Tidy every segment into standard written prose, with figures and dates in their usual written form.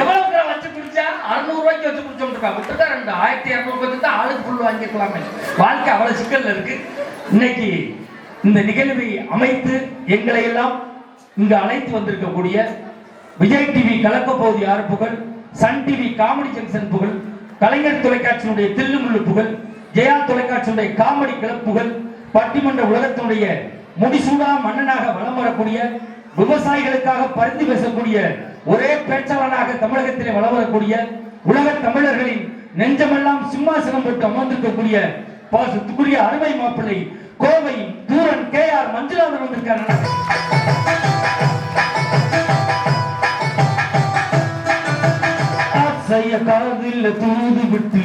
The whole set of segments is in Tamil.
எவ்வளவு வச்சு குடிச்சா 600 ரூபாய்க்கு வச்சு குடிச்சோம்ருக்கா விட்டுட்டா 2200 கொடுத்து ஆளுக்கு புல் வாங்கிக்கலாமே. வாழ்க்கை அவ்வளவு சிக்கல்ல இருக்கு. இன்னைக்கு இந்த நிகழ்வை அமைத்து எங்களை எல்லாம் இங்கு அழைத்து வந்திருக்கக்கூடிய விஜய் டிவி கலக்க போது யார் புகழ், சன் டிவி காமெடி ஜங்ஷன் புகழ், கலைஞர் தொலைக்காட்சியினுடைய தில்லுமுள்ளு புகழ், ஜெயா தொலைக்காட்சியினுடைய காமெடி கிளப் புகழ், பட்டிமன்ற உலகத்தினுடைய முடிசூடா மன்னனாக வலம் வரக்கூடிய விவசாயிகளுக்காக பரிந்து பேசக்கூடிய ஒரே பேச்சாளனாக தமிழகத்திலே வலம் வரக்கூடிய உலக தமிழர்களின் நெஞ்சமெல்லாம் சிம்மாசனம் போட்டு அமர்ந்திருக்கக்கூடிய பாசத்துக்குரிய அருமை மாப்பிள்ளை கோவை தூரன் KR மஞ்சுநாதன் வந்திருக்காங்க. காதில் தூது விட்டு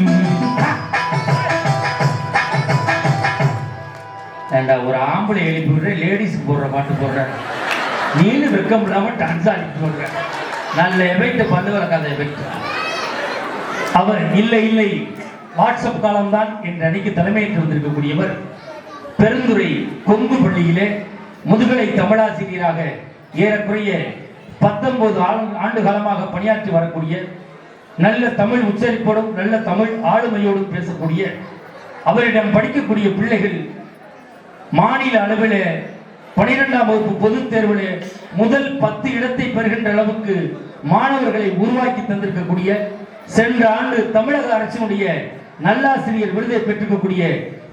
ஒரு ஆம்பளை எழுப்பி விடுற, லேடிஸ்க்கு போடுற பாட்டு போடுற, நீனு வெக்கம் இல்லாம டான்ஸ் ஆடிட்டு போடுற, நல்ல எஃபெக்ட் பண்ணு வளர்க்காத எஃபெக்ட். அவர் இல்லை இல்லை வாட்ஸ்அப் காலம்தான் என்ற அன்னைக்கு தலைமையேற்று வந்திருக்கக்கூடியவர் பெருந்துறை கொங்கு பள்ளியிலே முதுகலை தமிழாசிரியராக ஏறக்குறைய 19 ஆண்டு காலமாக பணியாற்றி வரக்கூடிய, நல்ல தமிழ் உச்சரிப்போடும் நல்ல தமிழ் ஆளுமையோடும் பேசக்கூடிய அவரிடம் படிக்கக்கூடிய பிள்ளைகள் மாநில அளவில் 12ஆம் வகுப்பு பொதுத் தேர்வில் முதல் 10 இடத்தை பெறுகின்ற அளவுக்கு மாணவர்களை உருவாக்கி தந்திருக்கக்கூடிய, சென்ற ஆண்டு தமிழக அரசினுடைய நல்லாசிரியர் விருதை பெற்றிருக்கக்கூடிய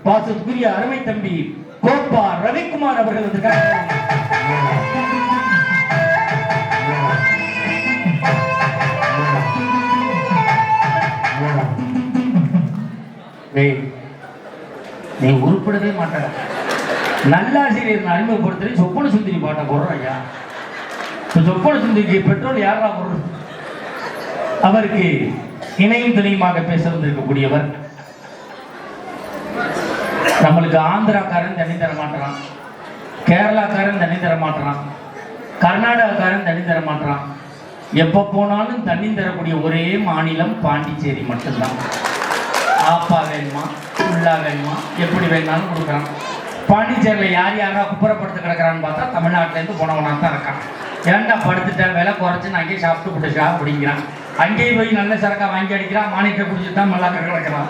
பாசத்துக்குரிய அருமை தம்பி கோப்பா ரவிக்குமார் அவர்கள் வந்திருக்காங்க. நீ உருப்படவே மாட்ட. நல்லாசிரியர் அறிமுகப்படுத்த சொப்பன சுந்தரி பாட்டை போடுறோம் ஐயா. சொப்பன சுந்தரிக்கு பெட்ரோல் யாரா போடுறது? அவருக்கு இணையும் துணையுமாக பேச வந்திருக்கக்கூடியவர். நம்மளுக்கு ஆந்திராக்காரன் தண்ணி தர மாட்டான், கேரளாக்காரன் தண்ணி தர மாட்டான், கர்நாடகாக்காரன் தண்ணி தர மாட்டான். எப்போ போனாலும் தண்ணி தரக்கூடிய ஒரே மாநிலம் பாண்டிச்சேரி மட்டும்தான். ஆப்பா வேணுமா, ஃபுல்லா வேணுமா, எப்படி வேணாலும் கொடுக்குறான். பாண்டிச்சேரியில் யார் யாரா குப்புறப்படுத்து கிடக்கிறான்னு பார்த்தா தமிழ்நாட்டிலேருந்து போனவனா தான் இருக்கான். ஏன்டா படுத்துட்டேன், விலை குறைச்சு நான் அங்கேயே சாப்பிட்டு போட்டுச்சா அப்படிங்கிறான். அங்கேயே போய் நல்ல சரக்கா வாங்கி அடிக்கிறான், மானியத்தை குடிச்சுட்டு தான் நல்லா கிடக்கிறான்.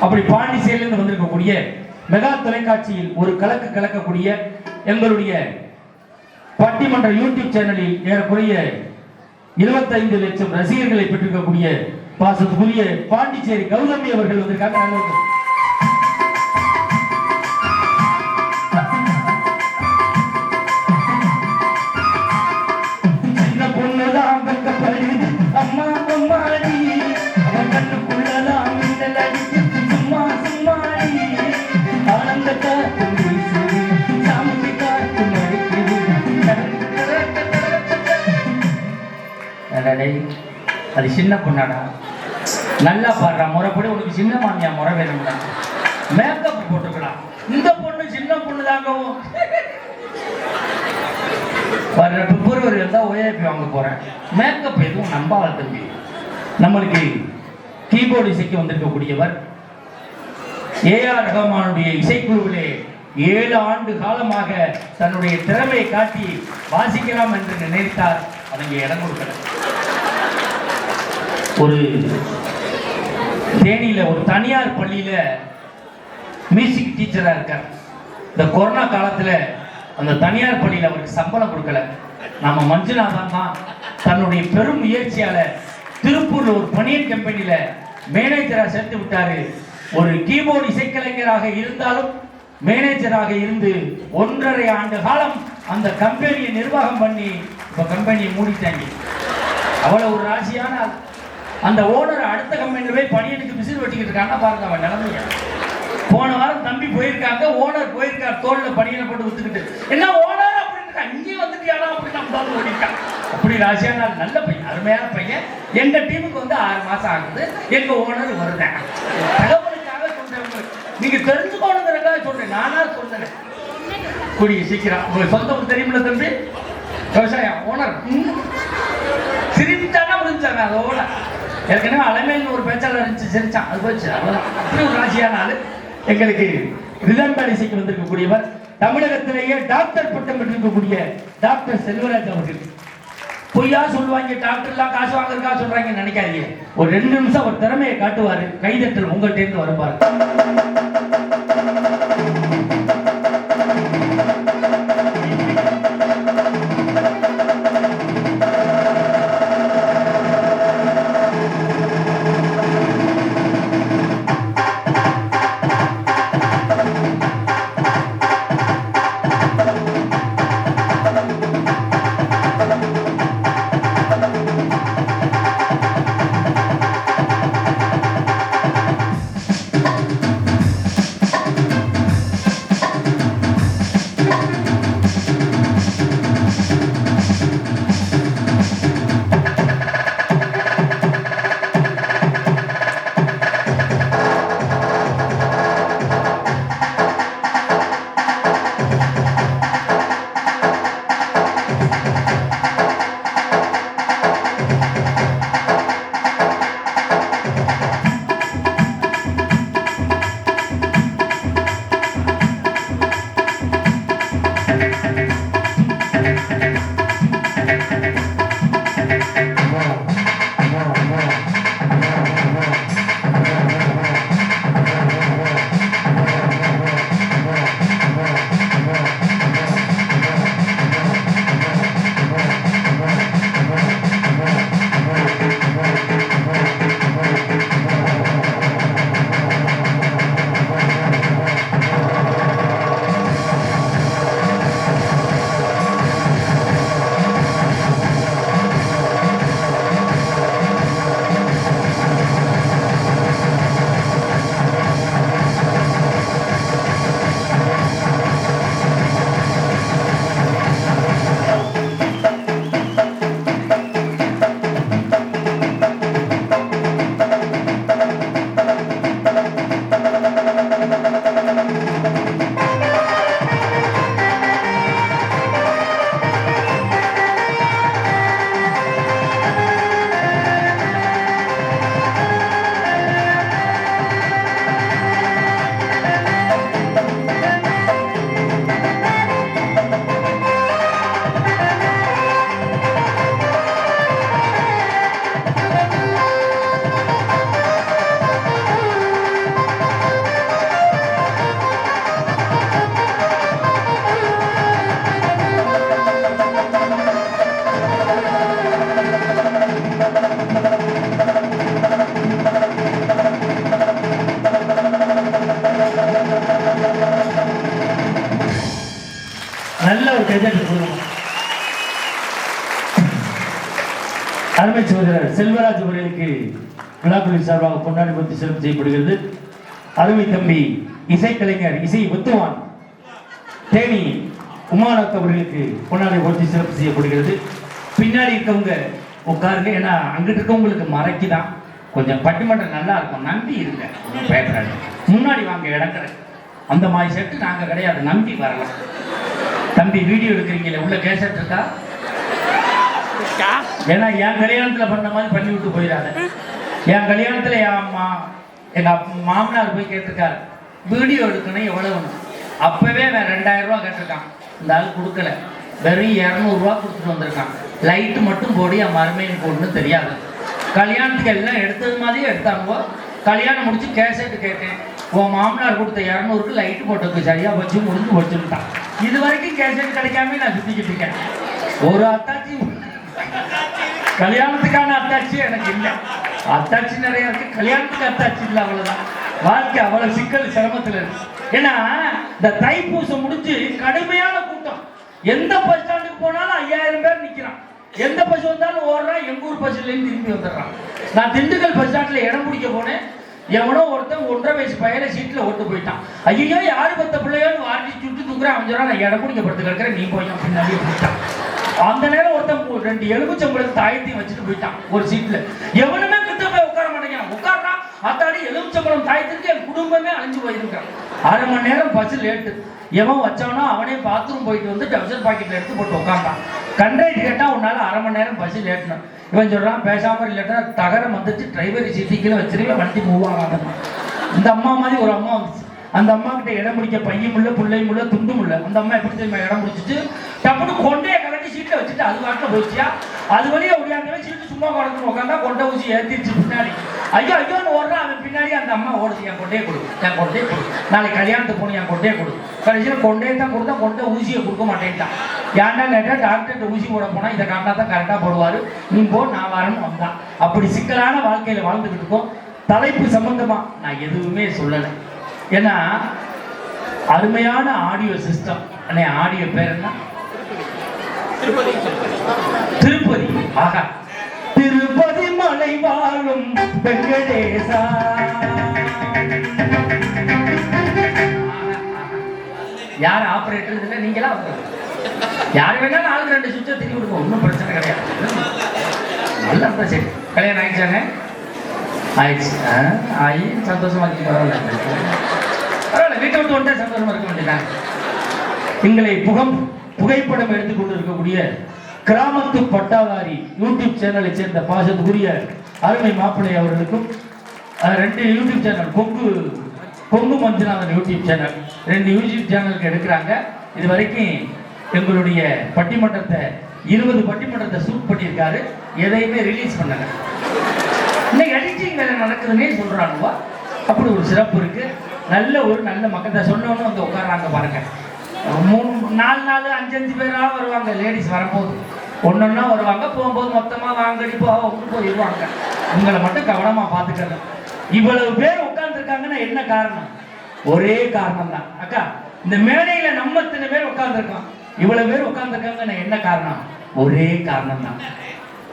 அப்படி பாண்டிச்சேரியிலிருந்து வந்திருக்கக்கூடிய மெகா தொலைக்காட்சியில் ஒரு கலக்கக்கூடிய எங்களுடைய பட்டிமன்ற யூடியூப் சேனலில் ஏறக்குறைய 25 லட்சம் ரசிகர்களை பெற்றிருக்கக்கூடிய பாசத்துக்குரிய பாண்டிச்சேரி கௌதமி அவர்கள் வந்திருக்காங்க. சின்ன பொண்ணுதான் பக்கப்படுது அம்மா அம்மாடி, அவன் கண்ணுக்குள்ளதான் மின்னல் அடிச்சு சும்மா சும்மாடி, ஆனந்த காத்து வீசுது சாமி காத்து மடிக்குது. அது சின்ன பொண்ணாடா, நல்லா பாடுறா, முறைப்படி உனக்கு சின்ன மாமியா முறை வேணும்டா, மேக்கப் போட்டுக்கலாம். இந்த பொண்ணு சின்ன பொண்ணு தாங்கவும் பிப்ரவரி தான் ஓஏபி வாங்க போறேன், மேக்கப் எதுவும் நம்பாத தம்பி. நம்மளுக்கு கீபோர்டு இசைக்கு வந்திருக்கக்கூடியவர் ஏஆர் ரஹ்மானுடைய இசைக்குழுவிலே 7 ஆண்டு காலமாக தன்னுடைய திறமையை காட்டி வாசிக்கலாம் என்று நினைத்தார். அவங்க இடம் கொடுக்கல. ஒரு தேனியில் ஒரு தனியார் பள்ளியில் மியூசிக் டீச்சராக இருக்கார். இந்த கொரோனா காலத்தில் அந்த தனியார் பள்ளியில் அவருக்கு சம்பளம் கொடுக்கல. நம்ம மஞ்சுநாதன் தான் தன்னுடைய பெரும் முயற்சியால் திருப்பூரில் ஒரு பனியன் கம்பெனியில் மேனேஜராக சேர்த்து விட்டார். ஒரு கீபோர்டு இசைக்கலைஞராக இருந்தாலும் மேனேஜராக இருந்து 1.5 ஆண்டு காலம் அந்த கம்பெனியை நிர்வாகம் பண்ணி இப்போ கம்பெனியை மூடிட்டாங்க. அவ்வளோ ஒரு ராசியான அந்த ஓனர் அடுத்த கம்பெனியில் போய் பணியனுக்கு விசில் வெட்டிக்கிட்டு இருக்காங்க. பாருங்க அவன் நிலைமைய. போன வாரம் தம்பி போயிருக்காங்க, ஓனர் போயிருக்கார், தோளில் பணியனை போட்டு வித்துக்கிட்டு, என்ன ஓனர் அப்படின்னு இங்கே வந்துட்டியானா அப்படின்னு நம்ம ஓடிட்டான். அப்படி ராசியான நல்ல பையன், அருமையான பையன். எங்க டீமுக்கு வந்து 6 மாசம் ஆகுது. எங்க ஓனர் வருதேன். தகவலுக்காக சொல்றேன், நீங்க தெரிஞ்சுக்கணுங்கிறதுக்காக சொல்றேன். நானா சொல்றேன் கூடிய சீக்கிரம். உங்களுக்கு சொந்த ஊர் தெரியுமில்ல தம்பி, விவசாயம் ஓனர் சிரிச்சானா முடிஞ்சாங்க. அதோட ஏற்கனவே அலைமையில் ஒரு பேச்சாளர் இருந்துச்சு, சிரிச்சான், அது போச்சு. அவ்வளோதான். அப்படி ஒரு ராசியான ஆளு. எங்களுக்கு ரிதம்பேட் இசைக்கு வந்திருக்கக்கூடியவர் தமிழகத்திலேயே டாக்டர் பட்டம் பெற்றிருக்கக்கூடிய டாக்டர் செல்வராஜ் அவர்கள். பொய்யா சொல்லுவாங்க, டாக்டர்லாம் காசு வாங்குறதுக்காக சொல்றாங்க நினைக்காதீங்க. ஒரு 2 நிமிஷம் அவர் திறமையை காட்டுவாரு, கைதட்டல் உங்கள்கிட்ட இருந்து வருவாரு. நல்ல ஒரு கைதட்டல் கொடுக்கணும். அருமை சகோதரர் செல்வராஜ் அவர்களுக்கு விழாக்குழுவின் சார்பாக பொன்னாடி பற்றி சிறப்பு செய்யப்படுகிறது. அருமை தம்பி இசைக்கலைஞர் இசை ஒத்துவான் தேனி உமாநாத் அவர்களுக்கு பொன்னாடி பற்றி சிறப்பு செய்யப்படுகிறது. பின்னாடி இருக்கவங்க உட்காருங்க, ஏன்னா அங்கிட்டு இருக்கவங்களுக்கு மறைக்குதான் கொஞ்சம் பட்டிமன்றம் நல்லா இருக்கும். நம்பி இருங்க, பேசுறாங்க. முன்னாடி வாங்க இடங்கிற அந்த மாதிரி செட்டு நாங்கள் கிடையாது, நம்பி வரலாம். தம்பி வீடியோ எடுக்கிறீங்களே, உள்ள கேசட் இருக்கா? ஏன்னா என் கல்யாணத்துல பண்ண மாதிரி பண்ணி விட்டு போயிடாத. என் கல்யாணத்துல என் அம்மா எங்க மாமனார் போய் கேட்டிருக்காரு, வீடியோ எடுக்கணும் எவ்வளவுன்னு. அப்பவே வேற 2000 ரூபா கேட்டிருக்கான். இந்த ஆள் கொடுக்கல, வெறும் 200 ரூபா கொடுத்துட்டு வந்திருக்கான். லைட்டு மட்டும் போடி என் மருமையின் போடணும்னு தெரியாது. கல்யாணத்துக்கு எல்லாம் எடுத்தது மாதிரியே எடுத்தாங்க. கல்யாணம் முடிச்சு கேசட்டு கேட்டேன், உன் மாமனார் கொடுத்த 200க்கு லைட்டு போட்டதுக்கு சரியா வச்சு முடிஞ்சு வச்சுட்டான். இது வரைக்கும் கேசட் கிடைக்காம நான் சுத்திக்கிட்டு இருக்கேன். ஒரு அத்தாச்சி, கல்யாணத்துக்கான அத்தாச்சி எனக்கு இல்லை. அத்தாச்சி நிறைய இருக்கு, கல்யாணத்துக்கு அத்தாச்சி இல்லை. அவ்வளவுதான் வாழ்க்கை, அவ்வளவு சிக்கல் சிரமத்துல இருக்கு. ஏன்னா இந்த தைப்பூசம் முடிஞ்சு கடுமையான கூட்டம். எந்த பஸ் ஸ்டாண்டுக்கு போனாலும் 5000 பேர் நிக்கிறான். எந்த பஸ் வந்தாலும் ஓடுறான். எங்க ஊர் பஸ்ல இருந்து திரும்பி வந்துடுறான். நான் திண்டுக்கல் பஸ் ஸ்டாண்ட்ல இடம் பிடிக்க போனேன். எவனோ ஒருத்தன் 1.5 வயசு பையனை சீட்ல ஓட்டு போயிட்டான். ஐயோ யாரு பத்த பிள்ளையோன்னு வாட்டி சுட்டு தூக்குறேன். அவன் சொல்றான், நான் இடம் பிடிக்கப்படுத்து கிடக்கிறேன், நீ போய் பின்னாடியே போயிட்டான். அந்த நேரம் ஒருத்தன் 2 எலுமிச்சம்பழம் தாயத்தையும் வச்சுட்டு போயிட்டான் ஒரு சீட்ல. எவனுமே கிட்ட போய் உட்கார மாட்டேங்கிறான். உட்கார்றான், அத்தாடி எலுமிச்சம்பழம் தாயத்திற்கு என் குடும்பமே அழிஞ்சு போயிருக்கான். 1/2 மணி நேரம் பஸ் லேட்டு. எவன் வச்சவனோ அவனே பாத்ரூம் போயிட்டு வந்து டவுசர் பாக்கெட்ல எடுத்து போட்டு உட்காந்தான். கண்ட்ரைட் கேட்டா உன்னால 1/2 மணி நேரம் பஸ் லேட்டணும். இவன் சொல்றான், பேசாம இல்லட்டா தகரம் வந்துச்சு, டிரைவர் சீட்டிக்கீழே வச்சிருவே, வண்டி மூவ் ஆகாதான். இந்த அம்மா மாதிரி ஒரு அம்மா வந்துச்சு. அந்த அம்மா கிட்ட இடம் பிடிக்க பையன் முள்ள, பிள்ளையும் முள்ள, துண்டும் முள்ள. அந்த அம்மா எப்படி தெரியுமா இடம் பிடிச்சிட்டு டப்புனு கொண்டே கலக்க கட்டி சீட்டில் வச்சுட்டு அது வாட்டில் போயிடுச்சியா அது வழியா ஒடியாந்தவே சீட்டு சும்மா குறைஞ்சு உட்காந்தா கொண்டை ஊசி ஏற்றிடுச்சு பின்னாடி. ஐயோ ஐயோன்னு ஓடுறான் அவன் பின்னாடி. அந்த அம்மா ஓடுது, என் கொண்டே கொடு, என் கொண்டே கொடு, நாளைக்கு கல்யாணத்துக்கு போகணும், என் கொண்டே கொடு. கடைசியில் கொண்டே தான் கொடுத்தா கொண்டை ஊசியை கொடுக்க மாட்டேன்ட்டான். ஏன்டா கேட்டால் டாக்டர்கிட்ட ஊசி போட போனால் இதை காட்டினா தான் கரெக்டாக போடுவார், நீ போ நான் வரேன்னு வந்தான். அப்படி சிக்கலான வாழ்க்கையில் வாழ்ந்துக்கிட்டு இருக்கோம். தலைப்பு சம்பந்தமா நான் எதுவுமே சொல்லலை. ஏன்னா அருமையான ஆடியோ சிஸ்டம். அண்ணே ஆடியோ பேர் என்ன? திருப்பதி. ஆகா, திருப்பதி மலை வாழும் வெங்கடேசா. யார் ஆபரேட்டர் இல்லை, நீங்களா? யார் வேணாலும் நாலு ரெண்டு சுவிட்சை திரும்பி கொடுப்போம், ஒன்றும் பிரச்சனை கிடையாது. நல்லா இருந்தா சரி. கல்யாணம் ஆயிடுச்சாங்க? ஆயிடுச்சு. ஆகி சந்தோஷமா இருக்கு. பரவாயில்ல பரவாயில்ல, வீட்டை விட்டு வந்துட்டா சந்தோஷமா இருக்க வேண்டியதான். எங்களை புகைப்படம் எடுத்துக்கொண்டு இருக்கக்கூடிய கிராமத்து பட்டாதாரி யூடியூப் சேனலை சேர்ந்த பாசத்துக்குரிய அருமை மாப்பிள்ளை அவர்களுக்கும் 2 YouTube channel, Kongu Manjunathan YouTube channel, 2 YouTube சேனலுக்கு எடுக்கிறாங்க. இது வரைக்கும் எங்களுடைய பட்டிமன்றத்தை 20 பட்டிமன்றத்தை ஷூட் பண்ணியிருக்காரு. எதையுமே ரிலீஸ் பண்ணல. இன்னைக்கு எடிட்டிங் வேலை நடக்குதுன்னே சொல்றானுவா. அப்படி ஒரு சிறப்பு இருக்கு. நல்ல மக்கள் சொன்னவொன்னு வந்து உட்காராங்க பாருங்க. 3-4 5 பேரா வருவாங்க. லேடிஸ் வரும்போது ஒன்னொன்னா வருவாங்க, போகும்போது மொத்தமா வாங்கடி போயிருவாங்க. உங்களை மட்டும் கவனமா பார்த்துக்கணும். இவ்வளவு பேர் உட்கார்ந்துருக்காங்கன்னா என்ன காரணம்? ஒரே காரணம் தான். அக்கா, இந்த மேடையில நம்ம இத்தனை பேர் உட்கார்ந்துருக்கோம், இவ்வளவு பேர் உட்கார்ந்துருக்காங்கன்னா என்ன காரணம்? ஒரே காரணம் தான்.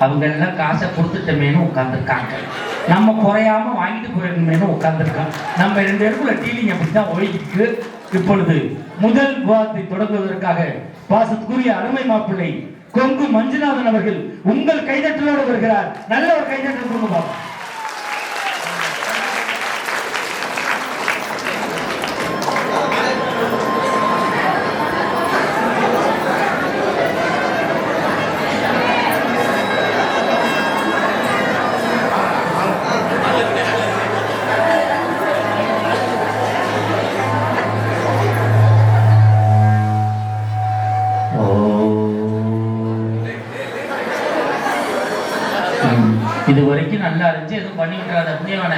அவங்க எல்லாம் காசை கொடுத்துட்டமேனு உட்கார்ந்துருக்காங்க. நம்ம குறையாம வாங்கிட்டு போயிருக்கணுமேனு உட்கார்ந்துருக்காங்க. நம்ம 2 பேருக்குள்ள டீலிங் அப்படித்தான் ஓடிக்கிட்டு. இப்பொழுது முதல் விவாதத்தை தொடங்குவதற்காக பாசத்துக்குரிய அருமை மாப்பிள்ளை கொங்கு மஞ்சுநாதன் அவர்கள் உங்கள் கைதட்டலோடு வருகிறார். நல்ல ஒரு கைதட்டல் கொடுங்க. இது வரைக்கும் நல்லா இருந்துச்சு, எதுவும் பண்ணி விட்டுறாத புண்ணியவன.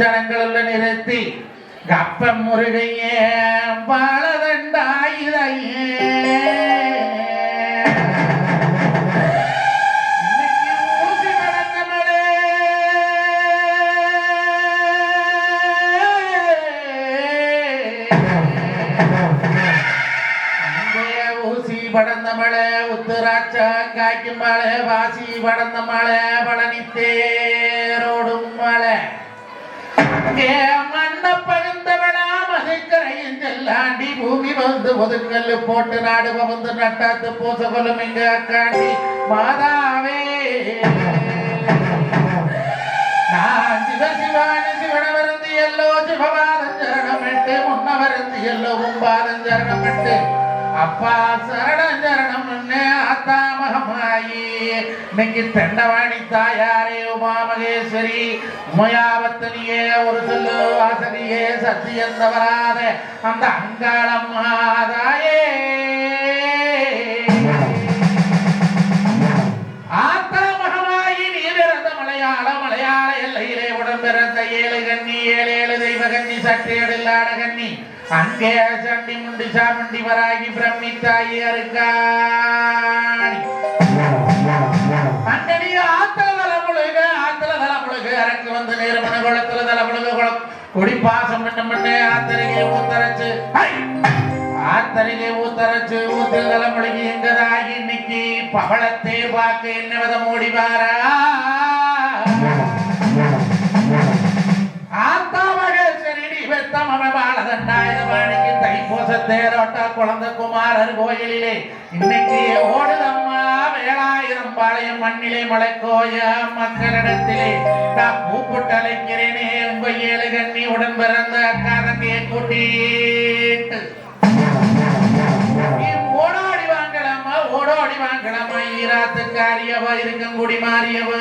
ஜனங்களுள்ள நிறுத்தி கப்பம் முருகையே பாலதண்டாயிரையே ஊசி படந்த மழை உத்துராட்சம் காய்க்கும் மழை வாசி படந்த மழை பழனி தேரோடும் மழை மண்ண பழுந்தவனா மதைக்கரையும் செல்லாண்டி பூமி வந்து ஒதுக்கல்லு போட்டு நாடு வந்து நட்டாத்து பூச கொள்ளும் இங்க காண்டி மாதாவே நான் சிவசிவானி சிவனவருந்து எல்லோ சிவபாதம் சரணமிட்டு முன்னவருந்து எல்லோ கும்பாதம் சரணமிட்டு அப்பா சரணம் சரணம் அத்தா மகமாயி இன்னைக்கு தெண்டவாணி தாயாரே உமா மகேஸ்வரி உமையாவத்தனியே ஒரு சொல்லு வாசனியே சத்தியந்த வராத அந்த அங்காளம் மாதாயே ஆத்தா மகமாயி நீ பிறந்த மலையாள எல்லையிலே உடன் பிறந்த 7 கன்னி 7 தெய்வ கன்னி சட்டையடில்லாட கன்னி அங்கே சண்டி முண்டி சாமுண்டி வராகி பிரமித்தாயி அருக்காணி அங்கனி ஆத்தல தலைமுழுக அரக்கு வந்து நேர்மன குளத்துல தலைமுழுக குளம் கொடி பாசம் பண்ண ஆத்தரையே முத்தரைச்சு ஆத்தருகே ஊத்தரச்சு ஊத்தில் தலைமொழிக்கு எங்கதாகி இன்னைக்கு பவளத்தே பார்க்க என்ன விதம் ஓடிவாரா ஆத்தா மகேஸ்வரி வெத்தம பாலதண்டாயுதபாணிக்கு தைப்பூச தேரோட்ட குழந்தை குமாரர் கோயிலிலே இன்னைக்கு ஓடுதம்மா வேளாயிரம் பாளையம் மண்ணிலே மலைக்கோய மக்களிடத்திலே நான் கூப்பிட்டு அழைக்கிறேனே உங்க ஏழு கண்ணி உடன் பிறந்த அக்காரத்தையை கூட்டிட்டு ஓடோடி வாங்கலாமா ஓடோடி வாங்கலாமா ஈராத்துக்காரியவ இருக்கங்குடி மாறியவ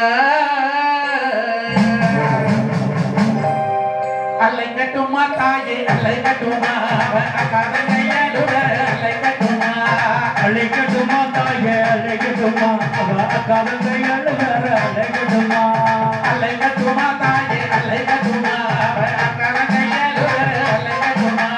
அல்லை கட்டுமா தாயே அல்லை கட்டுமா அக்காரங்கையாலுட அல்லை கட்டுமா அலை கட்டுமா தாயே அலை கட்டுமா அக்காரங்கையாலுட அலை கட்டுமா அல்லை கட்டுமா தாயே அல்லை கட்டுமா அக்காரங்கையாலுட அல்லை கட்டுமா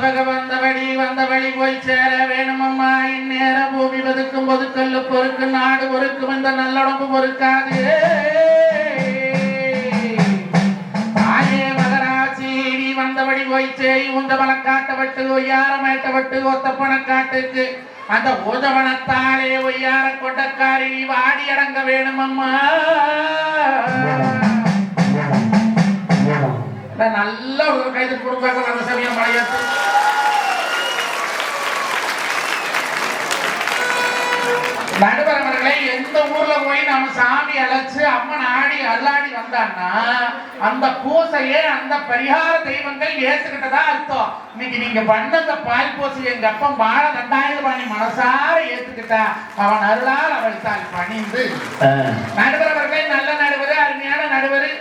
வந்தபடி போய் சேர வேணுமம்மா. இந்நேர பூமி பதுக்கும் பொதுக்கல்லு பொறுக்கு நாடு பொறுக்கும் இந்த நல்லுடம்பு பொறுக்காது. தாயே மகராசி நீ வந்தபடி போய் சேய் உந்தவன காட்டப்பட்டு ஒய்யாரமேட்டப்பட்டு ஒத்தப்பன காட்டுக்கு அந்த உதவனத்தாலே ஒய்யார கொண்டக்காரி வாடி அடங்க வேணுமம்மா. நல்ல ஒரு கைது கொடுப்பாங்க அந்த சமயம் மழையாத்து. நடுவரவர்களை எந்த ஊர்ல போய் நம்ம சாமி அழைச்சு அம்மன் ஆடி அல்லாடி வந்தான்னா அந்த பூசையே அந்த பரிகார தெய்வங்கள் ஏத்துக்கிட்டதா அர்த்தம். இன்னைக்கு நீங்க பண்ண அந்த பால் பூசை எங்க அப்பன் பாழ 2000 பண்ணி மனசார ஏத்துக்கிட்டா அவன் அருளால் அவள் தால் பணிந்து. நடுவரவர்களை நல்ல நடுவர், அருமையான நடுவர்.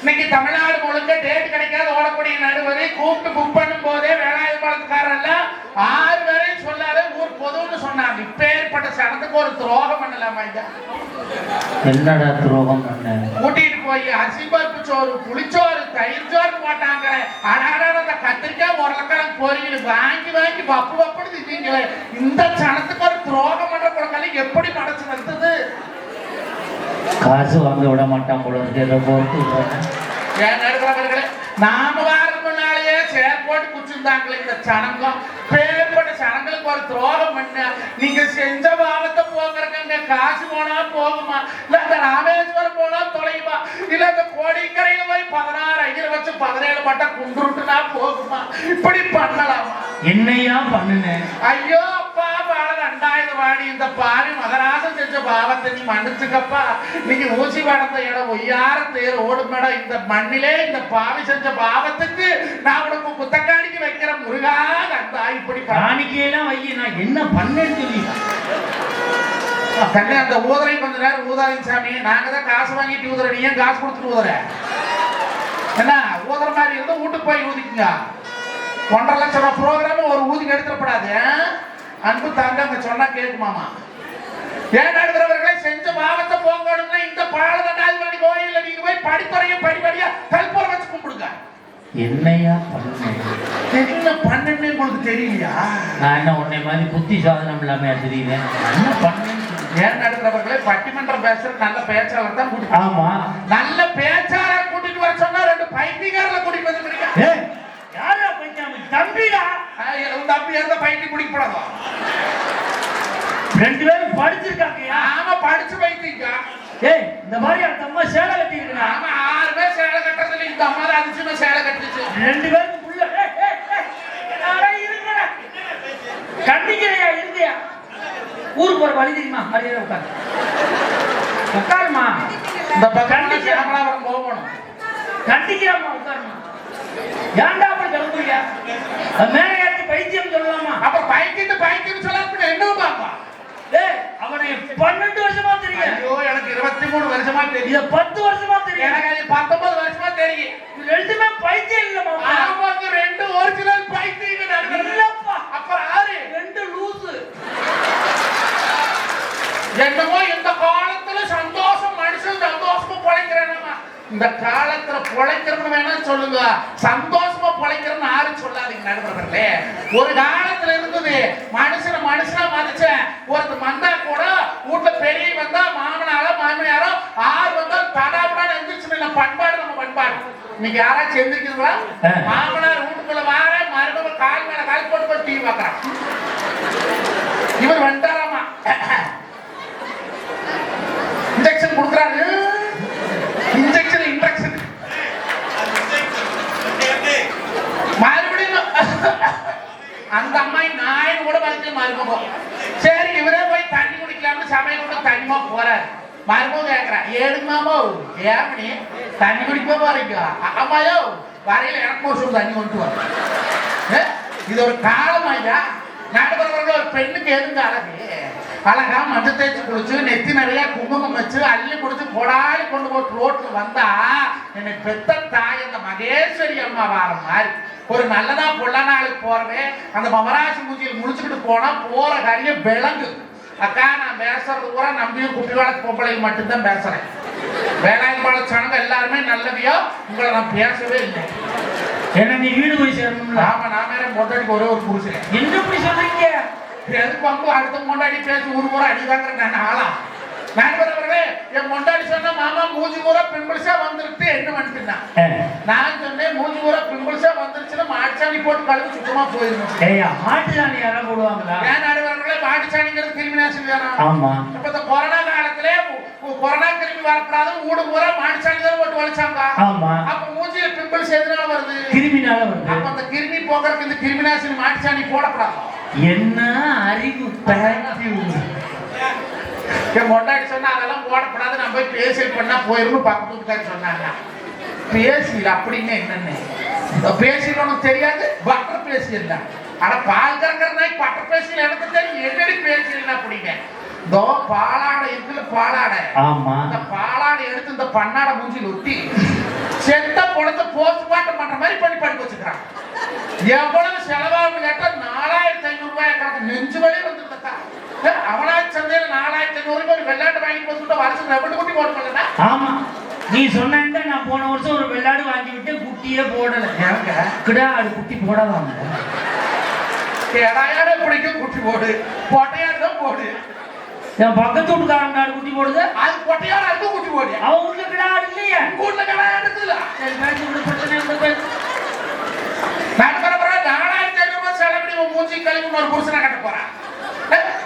இன்னைக்கு தமிழ்நாடு முழுக்க டேட் கிடைக்காத ஓடக்கூடிய நடுவர் கூப்பிட்டு புக் பண்ணும் போதே வேலாயுதபாளையத்துக்காரெல்லாம் 6 பேரையும் சொல்லாத ஊர் பொதுன்னு சொன்னாங்க. இப்பேற்பட்ட சடத்துக்கு ஒரு துரோகம் பண்ணலாமா ஐயா? என்னடா துரோகம் பண்ண? கூட்டிட்டு போய் அரிசிபருப்பு சோறு, புளிச்சோறு, தயிர் சோறு போட்டாங்க. ஆனாலும் அந்த கத்திரிக்காய் உருளைக்கிழங்கு பொரியல் வாங்கி பப்புன்னு திட்டீங்களே. இந்த சனத்துக்கு ஒரு துரோகம் பண்ற குழந்தை எப்படி மனசு வந்தது? காசு வாங்க விட மாட்டான் போல இருக்கு. நாம வாரம் முன்னாலேயே சேர் போட்டு குச்சிருந்தாங்களே இந்த சனங்கம். பேர்பட்ட சனங்களுக்கு ஒரு துரோகம் பண்ண நீங்க செஞ்ச பாவத்தை போக்குறங்க. காசு போனா போகுமா? இல்ல இந்த ராமேஸ்வரம் போனா தொலையுமா? இல்ல இந்த கோடிக்கரையில போய் 16 ஐயரை வச்சு 17 பட்டா குண்டுருட்டுனா போகுமா? இப்படி பண்ணலாமா? என்னையா பண்ணுன? ஐயோ அப்பா பால 2000 வாடி இந்த பாவி மகராசம் செஞ்ச பாவத்தை நீ மன்னிச்சுக்கப்பா. நீங்க ஊசி வளர்ந்த இடம் ஒய்யார தேர் ஓடும் இடம். இந்த மண்ணிலே இந்த பாவி செஞ்ச பாவத்துக்கு நான் உனக்கு குத்தக்காணிக்கு வைக்கிற முருகா கந்தா. இப்படி காணிக்கையெல்லாம் வை, நான் என்ன பண்ணேன்னு சொல்லி கண்ணே அந்த ஊதரை கொஞ்ச நேரம் ஊதாதீங்க சாமி. நாங்க தான் காசு வாங்கிட்டு ஊதுற, நீ ஏன் காசு கொடுத்துட்டு ஊதுற? என்ன ஊதுற மாதிரி இருந்தா வீட்டுக்கு போய் ஊதிக்குங்க. 1.5 லட்சம் ரூபாய் ப்ரோக்ராம் ஒரு ஊதிக்கு எடுத்துடப்படாது. அன்பு தாங்க அங்க சொன்னா கேட்குமாமா? ஏன் நடக்கிறவர்களை செஞ்ச பாவத்தை போங்கணும்னா இந்த பாலதண்டாதி கோயில்ல நீங்க போய் படிப்படியா கல்புரம் வச்சு கும்பிடுங்க. என்னையா பண்ண? என்ன பண்ணு உங்களுக்கு தெரியலையா? நான் என்ன உன்னை மாதிரி புத்தி சாதனம் இல்லாம தெரியல. என்ன பண்ணு? ஏன் நடக்கிறவர்களை பட்டிமன்றம் பேசுற நல்ல பேச்சாளர் தான் கூட்டிட்டு. ஆமா, நல்ல பேச்சாளர் கூட்டிட்டு வர சொன்னா 2 பைத்தியக்காரல கூட்டிட்டு வந்துருக்கீங்க. யாரா பைத்தியம்? தம்பிடா. தம்பி எந்த பைத்தியம் குடிக்க கூடாதா? 2 பேரும் படிச்சிருக்காங்க. ஆமா படிச்சு பைத்தியங்க. இந்த மாதிரி அந்த அம்மா சேலை கட்டி இருக்கா? ஆமா 6 பேர் சேலை கட்டுறதுல இந்த அம்மா தான் அதிசயமா சேலை கட்டுச்சு. 2 பேருக்கு புள்ள. இருங்கடா, கண்டிக்கிறையா? இருந்தியா? ஊருக்கு போற வழி தெரியுமா? மரியாதை உட்காருமா. இந்த கண்டிக்கிறாமலாம் போகணும். கண்டிக்கிறாமா? உட்காருமா. ஏன்டா அப்படி கிளம்புறியா? மேல ஏற்றி பைத்தியம் சொல்லலாமா? அப்ப பைத்தியம் சொல்லாம என்ன பாப்பா? அவனை 12 வருஷமா தெரியும். ஐயோ எனக்கு 23 வருஷமா தெரியும். 10 வருஷமா தெரியும். எனக்கு 19 வருஷமா தெரியும். 2மே பைத்தியம் இல்லமா? ஆமாங்க 2 ஒரிஜினல் பைத்தியம் இல்லப்பா. அப்புறம் 2 லூசு. என்னமோ இந்த காலத்துல சந்தோஷம் மனுஷன் சந்தோஷமா பொழைக்கிறேன்னா இந்த காலத்துல பொழைக்கிறவங்க வேணா சொல்லுங்க. சந்தோஷமா பொழைக்கிறன்னு யாரும் சொல்லாதீங்க நடுவர்களே. ஒரு காலத்துல இருந்தது மனுஷனா மதிச்ச ஒருத்தர் வந்தா கூட வீட்டுல பெரிய வந்தா மாமனாரோ 6 வந்தா தடாபடான்னு எந்திரிச்சு பண்பாடு. நம்ம பண்பாடு இன்னைக்கு யாராச்சும் எந்திரிக்குதுங்களா? மாமனார் வீட்டுக்குள்ள வார மருமக கால் மேல கால் போட்டு டிவி பாக்குறான். இவர் வந்துட்டாராமா இன்ஜெக்ஷன் கொடுக்குறாரு. இன்ஜெக்ஷன் மறுபடியும் அந்த அம்மாய் நாயின் கூட வந்து மருமகம். சரி இவரே போய் தண்ணி குடிக்கலாம்னு சமையல் கூட தனிமா போறாரு. மருமகம் கேட்கிறான், ஏடுமாமோ ஏமணி தண்ணி குடிக்க போறீங்க? அம்மாயோ வரையில எனக்கு ஒரு சொல்லு தண்ணி கொண்டு வர. இது ஒரு காலம் ஐயா. நடுவர்கள் ஒரு பெண்ணுக்கு எதுங்க அழகா மஞ்சள் தேய்ச்சி குளிச்சு நெத்தி நிறைய குங்குமம் வச்சு அள்ளி குடிச்சு கொடாடி கொண்டு போட்டு ரோட்ல வந்தா எனக்கு பெத்த தாய் அந்த மகேஸ்வரி அம்மா வார மாதிரி ஒரு நல்லதா பொள்ள நாளுக்கு போறவே அந்த மமராசி மூஞ்சியில் முடிச்சுக்கிட்டு போனா போற காரியம் விளங்கு. அக்கா நான் பேசுறது கூட நம்பியும் குப்பி வளர்த்து பொம்பளைக்கு மட்டும்தான் பேசுறேன். வேலாயுதபாளையம் சனங்க எல்லாருமே நல்லவியோ, உங்களை நான் பேசவே இல்லை. ஏன்னா நீ வீடு போய் சேரணும்ல. ஆமா, நான் வேற பொண்டாட்டிக்கு ஒரே ஒரு புருஷன். என்ன இப்படி சொல்றீங்க? எதுக்கு வந்து அடுத்த பொண்டாட்டி பேசி ஊர் பூரா அடிதாங்கிற நான் ஆளா? நண்பர்களே, என் பொண்டாட்டி சொன்னா மாமா மூஞ்சி பூரா பிம்பிள்ஸா வந்துருக்கு என்ன பண்ணிட்டுனா, நான் சொன்னேன் மூஞ்சி பூரா பிம்பிள்ஸா வந்துருச்சுன்னா மாட்டுச்சாணி போட்டு கழுவி சுத்தமா போயிடும். ஏய்யா, மாட்டுச்சாணி யாரா போடுவாங்களா? ஏன் நண்பர்களே, மாட்டுச்சாணிங்கிறது கிருமிநாசினி தானா? ஆமா. இப்ப இந்த கொரோனா காலத்துல கொரோனா கிருமி வரக்கூடாது ஊடு பூரா மாட்டுச்சாணி தான் போட்டு வலிச்சாங்க. ஆமா. அப்ப மூஞ்சில பிம்பிள்ஸ் எதனால வருது? கிருமினால வருது. அப்ப அந்த கிருமி போக்குறதுக்கு இந்த கிருமிநாசினி மாட்டுச்சாணி போடக்கூடாது. என்ன அறிவு தயாரிப்பு. என் பொண்டாட்டி சொன்னா அதெல்லாம் போடக்கூடாது, நம்ம போய் பேசியல் பண்ணா போயிடும் பக்கத்து வீட்டுக்காரி சொன்னாங்க. பேசியல் அப்படின்னு என்னன்னு பேசியல் உனக்கு தெரியாது, பட்டர் பேசியல் தான். ஆனா பால் கறக்கிற நாய் பட்டர் பேசியல் எனக்கு தெரியும். என்னடி பேசியல் அப்படிங்க? இதோ பாலாடை இருக்குல்ல, பாலாடை. ஆமா. அந்த பாலாடை எடுத்து இந்த பண்ணாடை மூஞ்சில் ஒட்டி செத்த பணத்தை போஸ்ட்மார்ட்டம் பண்ற மாதிரி பண்ணி படிக்க வச்சுக்கிறான். எவ்வளவு செலவாகும் கேட்டா 4500 ரூபாய் கணக்கு. நெஞ்சு வலி வந்துருக்கா? அவனாச்சு சந்தையில 4500 ரூபாய் வெள்ளாட்டு வாங்கி போட்டு வருஷம் 2 குட்டி போட மாட்டேன்னா? ஆமா, நீ சொன்ன நான் போன வருஷம் ஒரு வெள்ளாடு வாங்கி விட்டு குட்டியே போடல. ஏங்க கிடா அது குட்டி போடாதாங்க? கேடாயாட பிடிக்கும் குட்டி போடு, பொட்டையாடு தான் போடு. என் பக்கத்து வீட்டுக்காரன் நாடு குட்டி போடுது, அது பொட்டையாடு அது குட்டி போடு. அவன் வீட்டுல கிடா ஆடு இல்லையா? ஊர்ல கடாயாடு இருக்குல்ல. சரி, பேசி விட பிரச்சனை இல்லை. நான் பரபரா 4500 ரூபாய் செலவழி உன் மூஞ்சி கழிவு ஒரு புருஷனை கட்ட போறான்.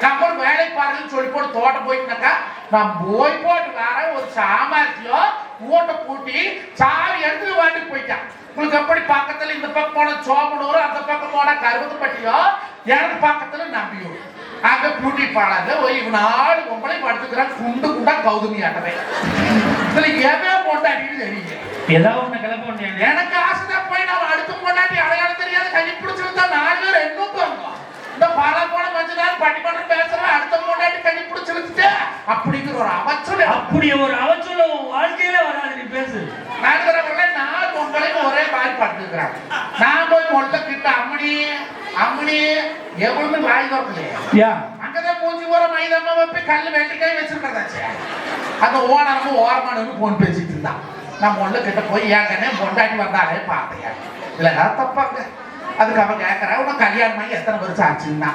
நம்ம வேலை பாருன்னு சொல்லி போட்டு தோட்டம் போயிட்டுனாக்கா நான் போய் போட்டு வேற ஒரு சாமர்த்தியோ மூட்டை பூட்டி சாவி எடுத்து வாட்டிட்டு போயிட்டான். உங்களுக்கு எப்படி பக்கத்துல இந்த பக்கம் போன சோமனூர், அந்த பக்கம் போன கருவத்துப்பட்டியோ, எனக்கு பக்கத்துல நம்பியூர். அங்க பியூட்டி பார்லர்ல போய் 4 பொம்பளை படுத்துக்கிறான். குண்டு குண்டா கௌதமி ஆட்டவே. இதுல எவன் பொண்டாட்டின்னு தெரியுங்க. ஏதாவது ஒண்ணு கிளம்ப வேண்டிய எனக்கு ஆசைதான் போய் நான் அடுத்த பொண்டாட்டி அடையாளம் தெரியாது கை பிடிச்சிருந்தா 4 பேர் என்ன போங்க. இந்த பாலா போன கொஞ்ச நாள் பட்டிமன்றம் பேசுறேன், அடுத்த பொண்டாட்டி கை பிடிச்சிருந்துட்டு அப்படிங்கிற ஒரு அவச்சொல். அப்படி ஒரு அவச்சொல் வாழ்க்கையில வராது. நீ பேசு. நடுவரவர்களே 4 பொம்பளையும் ஒரே மாதிரி படுத்துக்கிறாங்க. நான் போய் மொட்டை கிட்ட அம்மணி அம்மணி எவ்வளவு வாய் தோக்கலையா? அங்கதான் மூஞ்சி ஓர மைதம்மா வைப்பி கல்லு வெள்ளிக்காய் வச்சிருக்கிறதாச்சு. அந்த ஓனரமும் ஓரமானு போன் பேசிட்டு இருந்தான். நான் மொல்ல கிட்ட போய் ஏங்கன்னே பொண்டாட்டி வந்தாலே பார்த்தையா இல்ல தப்பாங்க. அதுக்கு அவன் கேட்கறா, உனக்கு கல்யாணம் ஆகி எத்தனை வருஷம் ஆச்சுன்னா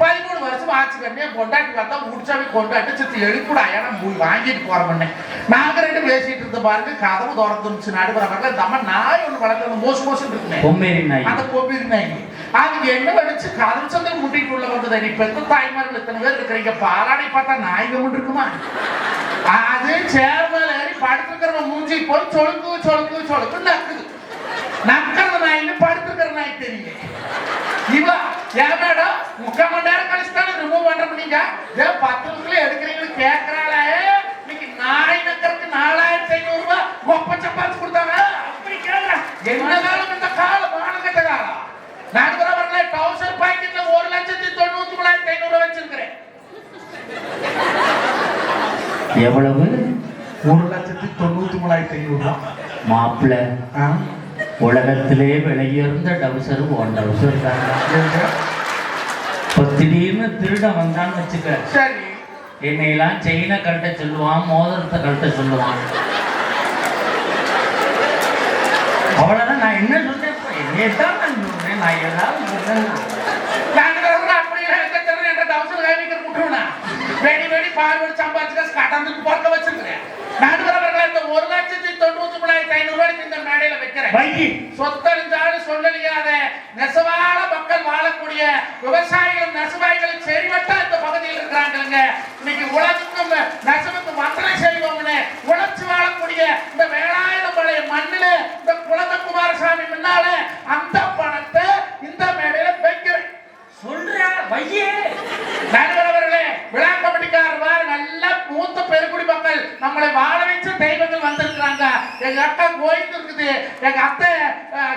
13 வருஷம் ஆச்சு. கண்ணே பொண்டாட்டி வந்தா முடிச்சாவி கொண்டாட்டி சித்து எழுப்பிடா ஏன்னா வாங்கிட்டு போறோம்னே. நாங்க 2 பேசிட்டு இருந்த பாருங்க, கதவு திறந்துருச்சு. நடுவரவர்கள் தம்ம நாய் ஒண்ணு வளர்க்கறது மோசம் மோசம் இருக்குமே, அந்த பொம்பேரி நாய். அதுக்கு என்ன வடிச்சு கதவு சந்தை முட்டிட்டு உள்ள வந்தது. நீ பெத்த தாய்மார்கள் எத்தனை பேர் இருக்கிறீங்க? பாலாடை பார்த்தா நாய் கம்மன் இருக்குமா? அது சேர் மேல ஏறி படுத்துக்கிற மூஞ்சி போய் சொலுக்கு சொலுக்கு சொலுக்கு நக்குது. நக்கிறது நாயின்னு படுத்துக்கிற நாய் தெரியல. இவ ஏன் மேடம் 3/4 மணி நேரம் கழிச்சு தானே ரிமூவ் பண்ற பண்ணீங்க? 10 நிமிஷத்துல எடுக்கிறீங்கன்னு கேட்கறாளே. இன்னைக்கு நாய் நக்கறதுக்கு 4500 ரூபாய் கொப்ப சப்பாத்தி கொடுத்தாங்க. அப்படி கேட்கற என்ன காலம் இந்த காலம்? மானங்கட்ட காலம். நான் வரவர்களே டவுசர் பாக்கெட்ல 1,99,500 வச்சிருக்கிறேன். எவ்வளவு? 1,99,500 மாப்பிள்ள. உலகத்திலே விலையுயர்ந்த டவுசர் ஒன் டவுசர் தான். இப்போ திடீர்னு திருட வந்தான்னு வச்சுக்க, சரி என்னையெல்லாம் செயினை கழட்ட சொல்லுவான், மோதிரத்தை கழட்ட சொல்லுவான். அவ்வளவுதான். நான் என்ன சொல்றேன்? என்னையத்தான் நான் சொல்றேன். நான் ஏதாவது சொல்றேன். அப்படி என்ற டவுசர் கைவிக்கிற முட்டுனா வெடி வெடி பார்வடி சம்பாதிச்சு கடந்துட்டு பார்க்க வச்சிருக்கிறேன். நடுவரவர்களை இந்த 1,99,500 ரூபாய்க்கு இந்த மேடையில வைக்கிறேன். சொத்தறிஞ்சாலும் சொல்லலியாத நெசவாள மக்கள் வாழக்கூடிய விவசாயிகள் நெசவாய்கள் செறிவட்டா இந்த பகுதியில் இருக்கிறாங்க. இன்னைக்கு உலகம் நெசவுக்கு வந்தனை செய்வோம்னு உழைச்சு வாழக்கூடிய இந்த வேளாயிரம் பழைய மண்ணில இந்த குழந்தை குமாரசாமி முன்னால அந்த பணத்தை இந்த மேடையில வைக்கிறேன். சொல்ற வையே. நடுவரவர்களே, விழா கமிட்டிக்காரர் வார நல்ல மூத்த பெருங்குடி மக்கள் நம்மளை வாழ வச்சு தெய்வங்கள் வந்திருக்கிறாங்க. எங்க அக்கா கோயில் இருக்குது, எங்க அத்தை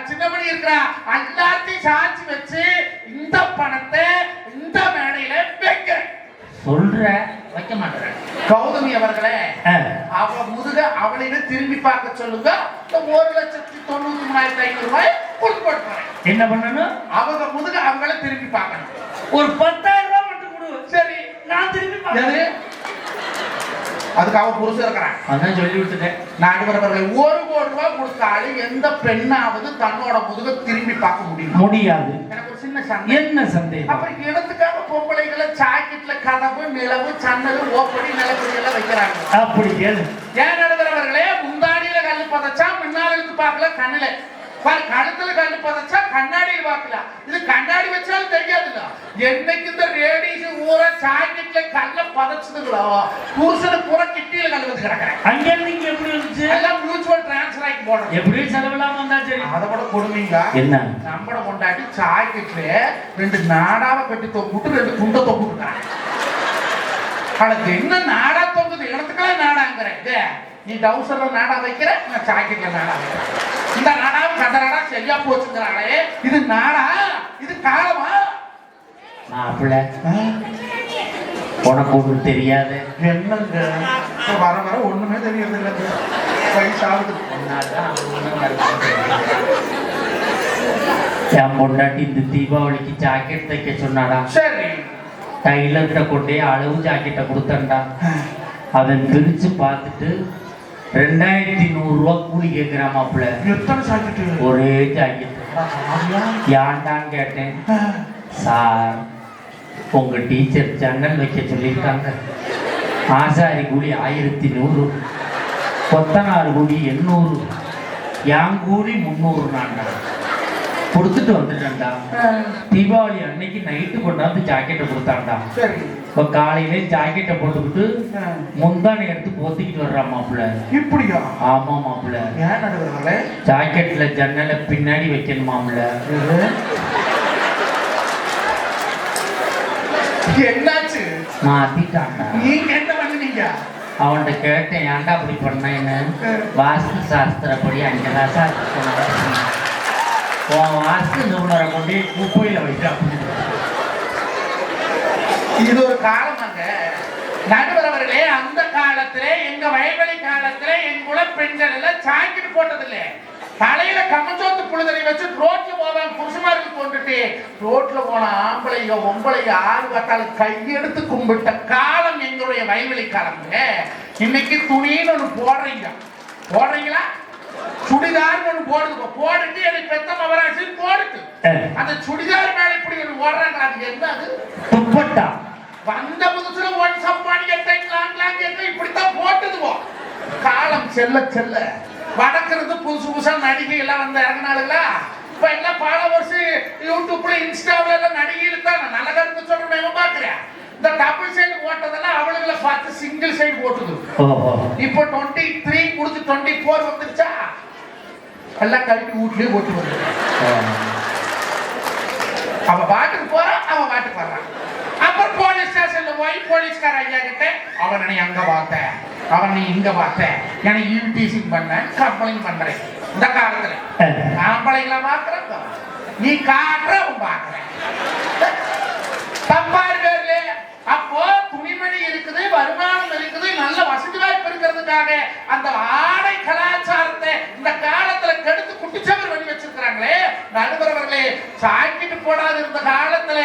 சின்னமணி இருக்கிறா. எல்லாத்தையும் சாட்சி வச்சு இந்த பணத்தை இந்த மேடையில வைக்கிறேன். சொல்ற வைக்க மாட்டேன். கௌதமி அவர்களே, அவ முதுக அவளையே திரும்பி பார்க்க சொல்லுங்க. 1,99,500 ரூபாய் கொடுத்து என்ன பண்ணணும்? அவங்க முதுக அவங்கள திரும்பி பார்க்கணும். ஒரு 10,000 ரூபாய் மட்டும் கொடு. சரி, நான் திரும்பி பார்க்கிறேன். அதுக்கு அவ புருஷன் இருக்கிறான். அதான் சொல்லி விட்டுட்டேன். நடுவரவர்களை 1 கோடி ரூபாய் கொடுத்தாலும் எந்த பெண்ணாவது தன்னோட முதுக திரும்பி பார்க்க முடியாது. எனக்கு ஒரு சின்ன சந்தேகம். என்ன சந்தேகம்? அப்புறம் இடத்துக்காக பொம்பளைகளை ஜாக்கெட்ல கதவு நிலவு சன்னல் ஓப்படி நிலப்படி எல்லாம் வைக்கிறாங்க. அப்படி கேளு. ஏன் நடுவரவர்களே, முந்தாடியில கல்லு பதச்சா முன்னால இருந்து பார்க்கல கண்ணுல, கழுத்துல கல்லு பதச்சா கண்ணாடியில் பார்க்கலாம். இது கண்ணாடி வச்சாலும் தெரியாதுல்ல. என்னைக்கு இந்த ரேடிஸ் ஊரா ஜாக்கெட்ல கல்ல பதச்சதுங்களோ புருஷனு பூரா கிட்டியில கல்லு வச்சு கிடக்குறேன். அங்க இருந்து எப்படி வந்துச்சு? எல்லாம் மியூச்சுவல் டிரான்ஸ்ஃபர் ஆகி போடுறோம். எப்படி செலவில்லாம வந்தா சரி. அதை கூட கொடுமீங்க. என்ன நம்மள கொண்டாடி ஜாக்கெட்ல 2 நாடாவை கட்டி தொப்பிட்டு 2 குண்டை தொப்பிட்டுக்கிறாங்க. அதுக்கு என்ன நாடா தொங்குது? இடத்துக்கெல்லாம் நாடாங்கிறேன். நீ டவுசர்ல நாடா வைக்கிற, நான் ஜாக்கெட்ல நாடா வைக்கிறேன். இந்த நாடாவும் கதராடா சரியா போச்சுங்கிறாங்களே, இது நாடா? இது காலமா? மாப்பிள்ள உனக்கு ஒண்ணு தெரியாது. என்னங்க வர வர ஒண்ணுமே தெரியறது இல்லை. வயசாகுது. என் பொண்டாட்டி இந்த தீபாவளிக்கு ஜாக்கெட் தைக்க சொன்னாடா. சரி. டைலர்கிட்ட கொண்டே அளவு ஜாக்கெட்டை கொடுத்தா. அதை பிரிச்சு பார்த்துட்டு 2100 ரூபா கூலி கேட்கிறான் மாப்பிள்ள. எத்தனை ஜாக்கெட்டு? ஒரே ஜாக்கெட். ஏன்டான்னு கேட்டேன். சார், உங்க டீச்சர் ஜன்னல் வைக்க சொல்லியிருக்காங்க. ஆசாரி கூலி 1100, கொத்தனார் கூலி 800, என் கூலி 300. நான்டா கொடுத்துட்டு வந்துட்டேன்டா. தீபாவளி அன்னைக்கு நைட்டு கொண்டாந்து ஜாக்கெட்டை கொடுத்தான்டா. இப்ப காலையிலே ஜாக்கெட்டை போட்டுக்கிட்டு முந்தானை எடுத்து போத்திக்கிட்டு வர்றான் மாப்பிள்ள. இப்படியா? ஆமா மாப்பிள்ள. ஜாக்கெட்ல ஜன்னலை பின்னாடி வைக்கணும் மாப்பிள்ள. என்னாச்சு? மாத்திட்டான்டா. நீங்க என்ன பண்ணுவீங்க? அவன்கிட்ட கேட்டேன், ஏன்டா அப்படி பண்ணேன்னு. வாஸ்து சாஸ்திரப்படி 5 ராசா வாஸ்து நிபுணரை கொண்டு குப்பையில வைக்க. இது ஒரு காலமாங்க நடுவரவர்களே. அந்த காலத்திலே, எங்க வயல்வெளி காலத்திலே என் குல பெண்கள் எல்லாம் ஜாக்கெட் போட்டதில்லை. தலையில கம்மச்சோத்து புழுதலை வச்சு ரோட்ல போவாங்க. புருஷமாருக்கு கொண்டுட்டு ரோட்ல போன ஆம்பளைங்க ஒம்பளைங்க ஆறு பார்த்தாலும் கையெடுத்து கும்பிட்ட காலம் எங்களுடைய வயல்வெளி காலங்க. இன்னைக்கு துணின்னு ஒண்ணு போடுறீங்களா? சுடிதார் ஒண்ணு போடுது. போட்டுட்டு எனக்கு பெத்த மகராசி போடுது. அந்த சுடிதார் மேல இப்படி ஒரு ஓடுறாங்க. அது என்ன? அது துப்பட்டா. வந்த புதுசுல ஒன் சப்பானி இப்படித்தான் போட்டுதுவோம். காலம் செல்ல செல்ல வடக்கிறது புதுசா நடிகை எல்லாம் வந்து இறங்கினாலுங்களா. இப்ப எல்லாம் பல வருஷம் யூடியூப்ல இன்ஸ்டாவில எல்லாம் நடிகையில் தான் நல்ல கருத்து சொல்றேன் பாக்குறேன். இந்த டபுள் சைடு போட்டதெல்லாம் அவளுகளை பார்த்து சிங்கிள் சைடு போட்டுது. இப்போ 23 முடிச்சு 24 வந்துருச்சா, எல்லாம் கழட்டி வீட்லயே போட்டு வருது. அவ பாட்டுக்கு போறான், அவன் பாட்டுக்கு வர்றான். அப்புறம் போலீஸ் ஸ்டேஷன்ல போய் போலீஸ்கார ஐயா கிட்ட அவனை நீ அங்க பார்த்த, அவன் நீ இங்க பார்த்த, எனக்கு யூடிசிங் பண்ண கம்ப்ளைண்ட் பண்றேன். இந்த காலத்துல ஆம்பளைங்கள பாக்குற நீ காட்டுற, அவன் பாக்குறேன். தப்பா இருக்காரு. அப்போ துணிமணி இருக்குது, வருமானம் இருக்குது, நல்ல வசதி வாய்ப்பு இருக்கிறதுக்காக அந்த ஆடை கலாச்சாரத்தை இந்த காலத்துல கெடுத்து குட்டிச்சவர் பண்ணி வச்சிருக்கிறாங்களே. நடுவரவர்களே, ஜாக்கெட் போடாது இருந்த காலத்துல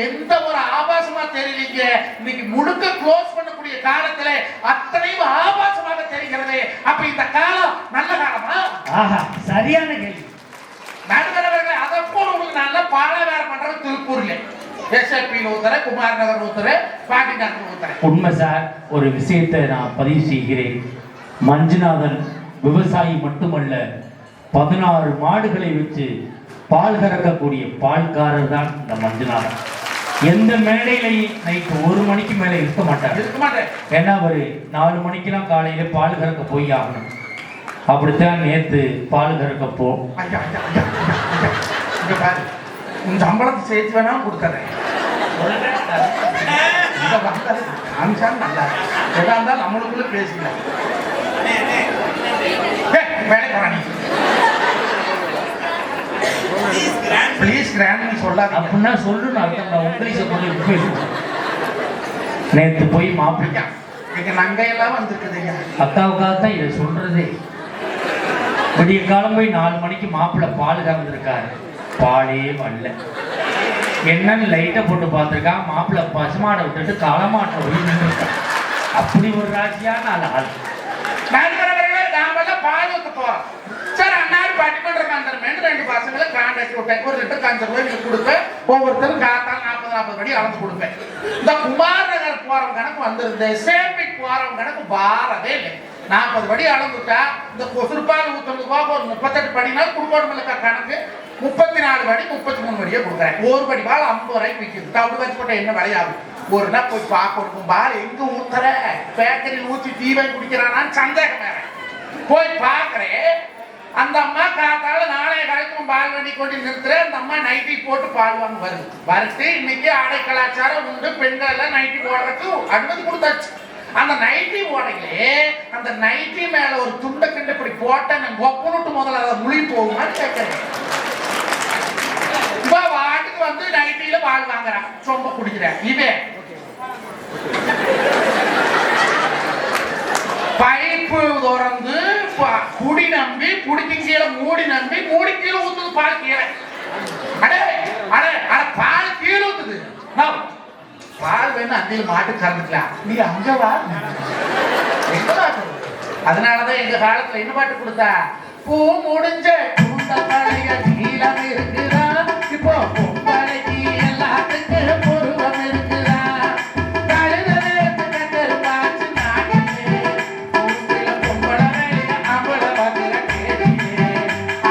எந்த ஒரு ஆபாசமா தெரியலீங்க. இன்னைக்கு முழுக்க க்ளோஸ் பண்ணக்கூடிய காலத்துல அத்தனையும் ஆபாசமாக தெரிகிறது. அப்ப இந்த காலம் நல்ல காலமா? சரியான கேள்வி நடுவரவர்களே. அதப்போ உங்களுக்கு நல்ல பாலாதாரம் பண்றது திருப்பூர்ல குமார் நகர் ஊத்துற, பாண்டிநகர் ஊத்துற. உண்மை சார். ஒரு விஷயத்தை நான் பதிவு செய்கிறேன். மஞ்சுநாதன் விவசாயி மட்டுமல்ல, 16 மாடுகளை வச்சு பால் கறக்கக்கூடிய பால்காரர் தான் இந்த மஞ்சுநாதன். எந்த மேடையிலையும் நைட்டு 1 மணிக்கு மேல இருக்க மாட்டார். ஏன்னா அவரு 4 மணிக்கெல்லாம் காலையில பால் கறக்க போய் ஆகணும். அப்படித்தான் நேத்து பால் கறக்க போ. உன் சம்பளத்தை சேர்த்து வேணா கொடுத்தறேன். நல்லா நம்மளுக்குள்ள பேசிக்கலாம். வேலை போறானி ப்ளீஸ் கிராண்ட் சொல்லாத அப்படின்னா சொல்லணும். அர்த்தம் இங்கிலீஷை சொல்லி நேற்று போய் மாப்பிள்ளை எங்க நங்கையெல்லாம் வந்துருக்குதுங்க. அக்காவுக்காக தான் இதை சொல்றதே. விடிய காலம் போய் 4 மணிக்கு மாப்பிள்ளை பால் கறந்துருக்காரு. பாலே வரல. என்னன்னு லைட்டை போட்டு பார்த்துருக்கா. மாப்பிள்ளை பசுமாடை விட்டுட்டு களமாட்டை போய் நின்றுருக்கான். அப்படி ஒரு ராசியான ஆள். நண்பர்களே நாமெல்லாம் பால் ஊத்த போறோம். சரி அண்ணாரு பட்டிமன்ற கந்தரமேன்னு 2 பசங்களை காண்டாக்ட் விட்டேன். ஒரு லிட்டர் கஞ்சர் போய் நீங்க கொடுப்பேன். ஒவ்வொருத்தரும் காத்தால் 40 படி அளந்து கொடுப்பேன். இந்த குமார் நகர் போறவங்க கணக்கு வந்திருந்தேன். சேமிக் போறவங்க கணக்கு வாரதே இல்லை. 40 படி அளந்துட்டா இந்த கொசுறுப்பால் ஊத்துறதுக்கு போக ஒரு 38 படினால் குடுக்கணும் கணக்கு. 34 படி 33 படியே கொடுக்குறேன். ஒரு படி பால் 50 ரூபாய்க்கு விற்கிது. தவிடு வச்சு போட்ட என்ன விலையாகும்? ஒரு நாள் போய் பார்க்கணும். பால் எங்க ஊத்துற? பேக்கரியில் ஊற்றி டீ வாங்கி குடிக்கிறானான்னு சந்தேகம் வேற. போய் பார்க்குறேன். அந்த அம்மா காத்தால நாளைய காலத்துக்கும் பால் வண்டி கொண்டு நிறுத்துறேன். அந்த அம்மா நைட்டி போட்டு பால் வாங்க வருது. இன்னைக்கு ஆடை கலாச்சாரம் உண்டு. பெண்கள் எல்லாம் நைட்டி போடுறதுக்கு அனுமதி கொடுத்தாச்சு. அந்த நைட்டி ஓடையிலே அந்த நைட்டி மேல ஒரு துண்டை கிண்ட இப்படி போட்ட ஒப்புனுட்டு முதல்ல அதை முழி போகுமான்னு கேட்கிறேன். வாட்டுக்கு வந்து நைட்டியில பால் வாங்குறான், சொம்ப குடிக்கிறேன். இவன் பைப்பு திறந்து குடி நம்பி குடிக்கு கீழே மூடி நம்பி மூடி கீழே ஊத்துது பால் கீழே. அடே அடே அட பால் கீழே ஊத்துது. பால் வேணும் அந்தையில் மாட்டு கறந்துக்கலாம். நீ அங்க வா. அதனாலதான் எங்க காலத்துல என்ன பாட்டு கொடுத்தா? பூ முடிஞ்ச நீளம் இருக்குதா, இப்போ பொம்பளைக்கு எல்லாத்துக்கும் பொருவம் இருக்குதா, கழுத நேரத்துக்கு பாச்சு நாட்டிலே பொம்பளை அவளை வந்த கேட்டிலே,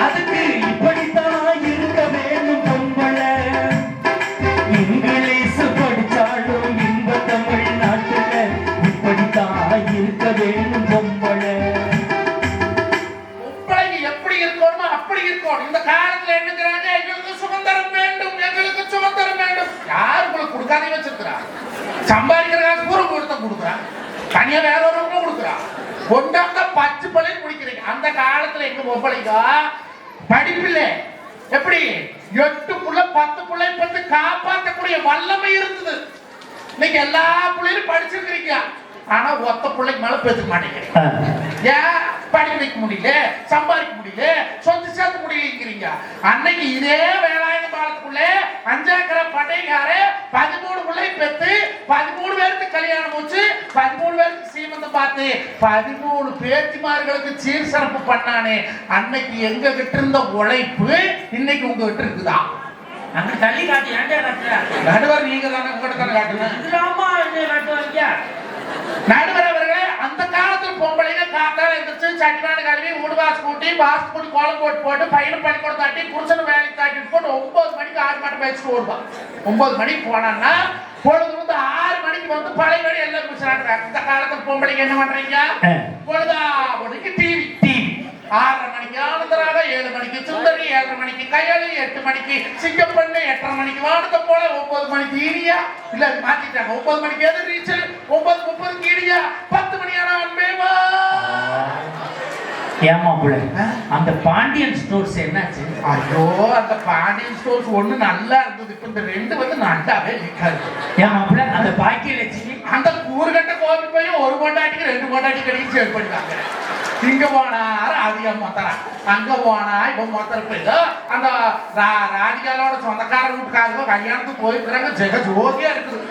அதுக்கு இப்படித்தான் இருக்க வேணும் பொம்பளை. இங்கிலீஷ் படிச்சாலும் இந்த தமிழ்நாட்டுல இப்படித்தான் இருக்க வேணும் பொம்பளை. பொம்பளைக்கு எப்படி இருக்கணுமோ அப்படி இருக்கணும். இந்த காலத்துல என்னங்கிறாங்க, எங்களுக்கு சுதந்திரம் வேண்டும், எங்களுக்கு சுதந்திரம் வேண்டும். யாரு உங்களுக்கு கொடுக்காதே வச்சிருக்கிறா? சம்பாதிக்கிற காசு பூரா கொடுக்குறான். தனியா வேற ஒரு கொடுக்குறான். கொண்டாந்த 10 பள்ளியும் குடிக்கிறீங்க. அந்த காலத்துல எங்க பொம்பளைக்கா படிப்பில்லை. எப்படி 8 புள்ள 10 பிள்ளை பத்தி காப்பாற்றக்கூடிய வல்லமை இருந்தது. இன்னைக்கு எல்லா பிள்ளைகளும் படிச்சிருக்கிறீங்க. ஆனா ஒத்த பிள்ளைக்கு மேல பேசுக்க மாட்டேங்கிறீங்க. ஏன்? படிக்க வைக்க முடியல, சம்பாதிக்க முடியல, சொத்து சேர்த்து முடியலங்கிறீங்க. அன்னைக்கு இதே வேளாண் பாலத்துக்குள்ள 5 ஏக்கரை பட்டைக்கார 13 பிள்ளை பெற்று 13 பேருக்கு கல்யாணம் வச்சு 13 பேருக்கு சீமந்தம் பார்த்து 13 பேத்திமார்களுக்கு சீர் சிறப்பு பண்ணானே. அன்னைக்கு எங்க கிட்ட இருந்த உழைப்பு இன்னைக்கு உங்க கிட்ட இருக்குதா? அங்க தள்ளி காட்டி ஏன்டா காட்டுற? நடுவர் நீங்க தானே உங்ககிட்ட தானே காட்டுங்க. இல்லாமா காட்டுவாங்க. நடுவர் அவர்களே, அந்த காலத்துல பொம்பளைங்க காத்தால எந்திரிச்சு சட்டிமான கழுவி ஊடுவாசு கூட்டி வாசு கூட்டி கோலம் போட்டு பையனை பள்ளிக்கூடம் தாட்டி புருஷனு வேலைக்கு தாட்டி போட்டு 9 மணிக்கு 6 மாட்டை பேசிட்டு வருவான். 9 மணிக்கு போனான்னா பொழுது வந்து 6 மணிக்கு வந்து பழைய வழி எல்லாம் முடிச்சாங்க. இந்த காலத்துல பொம்பளைங்க என்ன பண்றீங்க? பொழுதா பொழுதுக்கு டிவி 6:30 மணிக்கு ஆனந்தராக, 7 மணிக்கு சுந்தரி, 7:30 மணிக்கு கையாளி, 8 மணிக்கு சிங்கப்பண்ணு, 8:30 மணிக்கு வானத்தை போல, 9 மணிக்கு இனியா இல்ல மாத்திட்டாங்க. 9 மணிக்கு எது ரீச்சல், 9:30 இனியா, 10 மணி ஆனா அன்பேவா. ஏமா புள்ள அந்த பாண்டியன் ஸ்டோர்ஸ் என்னாச்சு? ஐயோ, அந்த பாண்டியன் ஸ்டோர்ஸ் ஒண்ணு நல்லா இருந்தது. இப்ப இந்த 2 வந்து நல்லாவே நிக்காது. ஏமா புள்ள அந்த பாக்கியலட்சுமி அந்த கூறுகட்ட கோபி போய் ஒரு பொண்டாட்டிக்கு 2 பொண்டாட்டி கடைக்கு சேல் பண்ணிட்டாங்க. இங்க போனாரு அதிகம் மொத்தம், அங்க போனா இப்ப மொத்தம் போயிட்டு அந்த ராதிகாலோட சொந்தக்கார வீட்டுக்காரங்க கல்யாணத்துக்கு போயிருக்கிறாங்க. ஜெக ஜோதியா இருக்குது.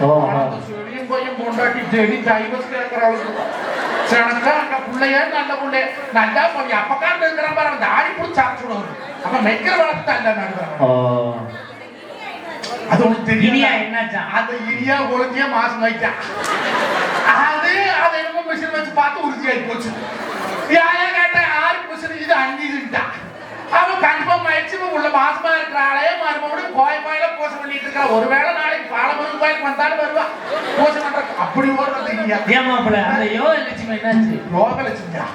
செடியும் போய் பொண்டாட்டி செடி கைவசம் கேட்கறவங்களுக்கு சனக்கா அங்க பிள்ளைய நல்ல பிள்ளை நல்லா போய் அப்பக்காண்டு இருக்கிற பாரு அந்த ஆடி பிடிச்சி சாப்பிடுவாரு. அப்ப மெக்கிற வளர்த்து அல்ல நடுவாங்க. அது ஒண்ணு தெரியா என்னாச்சா? அது இனியா ஒழுங்கியா மாசம் வைச்சான். அது என்னமோ மிஷின் வச்சு பார்த்து உறுதி ஆகி போச்சு. யாரா கேட்ட 6 மிஷின் இது 5 அவன் கன்ஃபார்ம் ஆயிடுச்சு. உள்ள மாசமா இருக்கிறாளே மறுபடியும் கோயில பூசை பண்ணிட்டு இருக்கா. ஒருவேளை நாளைக்கு பாலமுருகன் கோயிலுக்கு வந்தாலும் வருவா பூசை பண்ற. அப்படி ஓடுறது இல்லையா? ஏமாப்பிள்ள அந்த யோகலட்சுமி என்னாச்சு? யோகலட்சுமியா?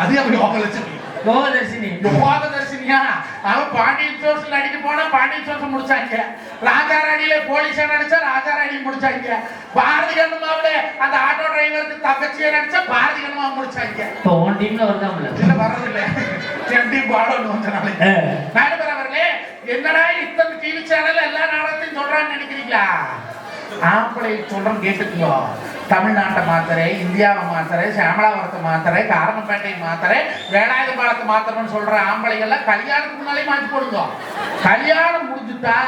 அது அப்படி யோகலட்சுமி யோகதர்சினியா? அவன் பாண்டியன் ஸ்டோர்ஸ்ல அடிக்க போனா பாண்டியன் ஸ்டோர்ஸ் முடிச்சாங்க. ராஜாராணியில போலீஸா நடிச்சா ராஜாராணி முடிச்சாங்க. பாரதி கண்ணமாவில அந்த ஆட்டோ டிரைவருக்கு தங்கச்சியை நடிச்சா பாரதி கண்ணமா முடிச்சாங்க. இப்போ உன் டீம்ல வருதாம்ல? இல்ல வர்றதில்ல. என் டீம் பாடணும் கொஞ்ச நாளைக்கு. நடுவர் அவர்களே, என்னடா இத்தனை டிவி சேனல் எல்லா நாடகத்தையும் சொல்றான்னு நினைக்கிறீங்களா? ஆம்பளை சொல்றோம் கேட்டுக்கோ. தமிழ்நாட்டை மாத்திரை, இந்தியாவை மாத்திரை, சாமலாபுரத்தை மாத்திரை, காரணப்பேட்டை மாத்திரை, வேலாயுதபாலத்தை மாத்திரம்னு சொல்ற ஆம்பளைகள்லாம் கல்யாணத்துக்கு முன்னாலே மாற்றி போடுங்க. கல்யாணம் முடிஞ்சுட்டா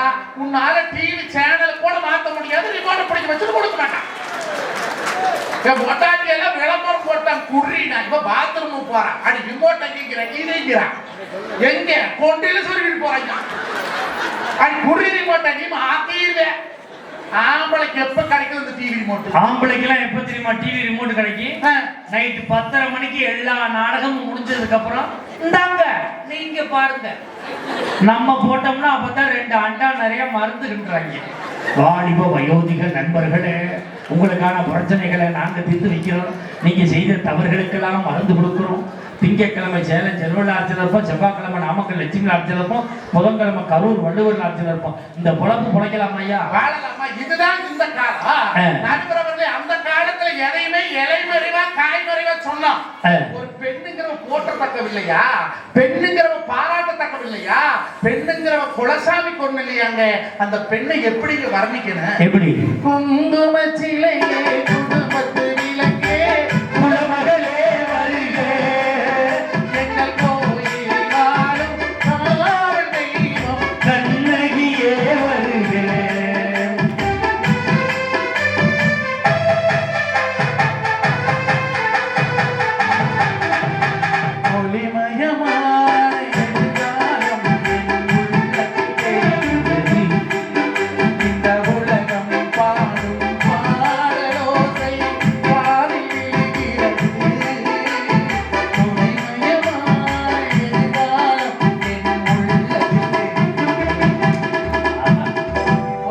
உன்னால டிவி சேனல் கூட மாற்ற முடியாது. ரிமோட்டை பிடிக்க வச்சுட்டு கொடுக்க மாட்டான். என் பொட்டாட்டி எல்லாம் விளம்பரம் போட்டான் குர்றி நான் இப்ப பாத்ரூம் போறேன் அடி ரிமோட் அங்கிக்கிறேன் நீங்கிறான் எங்க கொண்டையில சொல்லிட்டு போறாங்க அடி குர்ரி ரிமோட் நீ மாத்திடுவேன் ஆம்பளைக்கு எப்ப கிடைக்கும் இந்த டிவி ரிமோட் ஆம்பளைக்கெல்லாம் எப்ப தெரியுமா டிவி ரிமோட் கிடைக்கும் நைட்டு 10:30 மணிக்கு எல்லா நாடகமும் முடிஞ்சதுக்கு அப்புறம் இந்தாங்க நீங்க பாருங்க நம்ம போட்டோம்னா அப்பதான் 2 அண்டா நிறைய மருந்துகின்றாங்க. வாலிப வயோதிக நண்பர்களே, உங்களுக்கான பிரச்சனைகளை நாங்க தீர்த்து வைக்கிறோம். நீங்க செய்த தவறுகளுக்கெல்லாம் மருந்து கொடுக்கிறோம். திங்கட்கிழமை சேலம் செல்வல் ஆட்சியில் இருப்போம், செவ்வாய்க்கிழமை நாமக்கல் லட்சுமி ஆட்சியில் இருப்போம், புதன்கிழமை கரூர் வள்ளுவர் ஆட்சியில் இருப்போம். இந்த பொழப்பு பொழைக்கலாம் ஐயா, வாழலாமா? இதுதான் இந்த காலம். நண்பர்களே, அந்த காலத்துல எதையுமே இலைமறைவா காய்மறைவா சொன்னோம். ஒரு பெண்ணுங்கிறவ போற்றத்தக்கவில்லையா, பெண்ணுங்கிறவ பாராட்டத்தக்கவில்லையா, பெண்ணுங்கிறவ குலசாமி கொண்டு இல்லையாங்க. அந்த பெண்ணை எப்படி வர்ணிக்கணும்? எப்படி? குங்குமச்சிலையே குடும்பத்து விளக்கே குலமகளே வருக எங்கள் கோயில் வாழும் காவல் தெய்வம் கண்ணகியே வருக. ஒளிமயமான எதிர்காலம் இந்த உலகம் பாடும் பாடலோசை பாடில் விழுகிறது. ஒளிமயமான எதிர்காலம்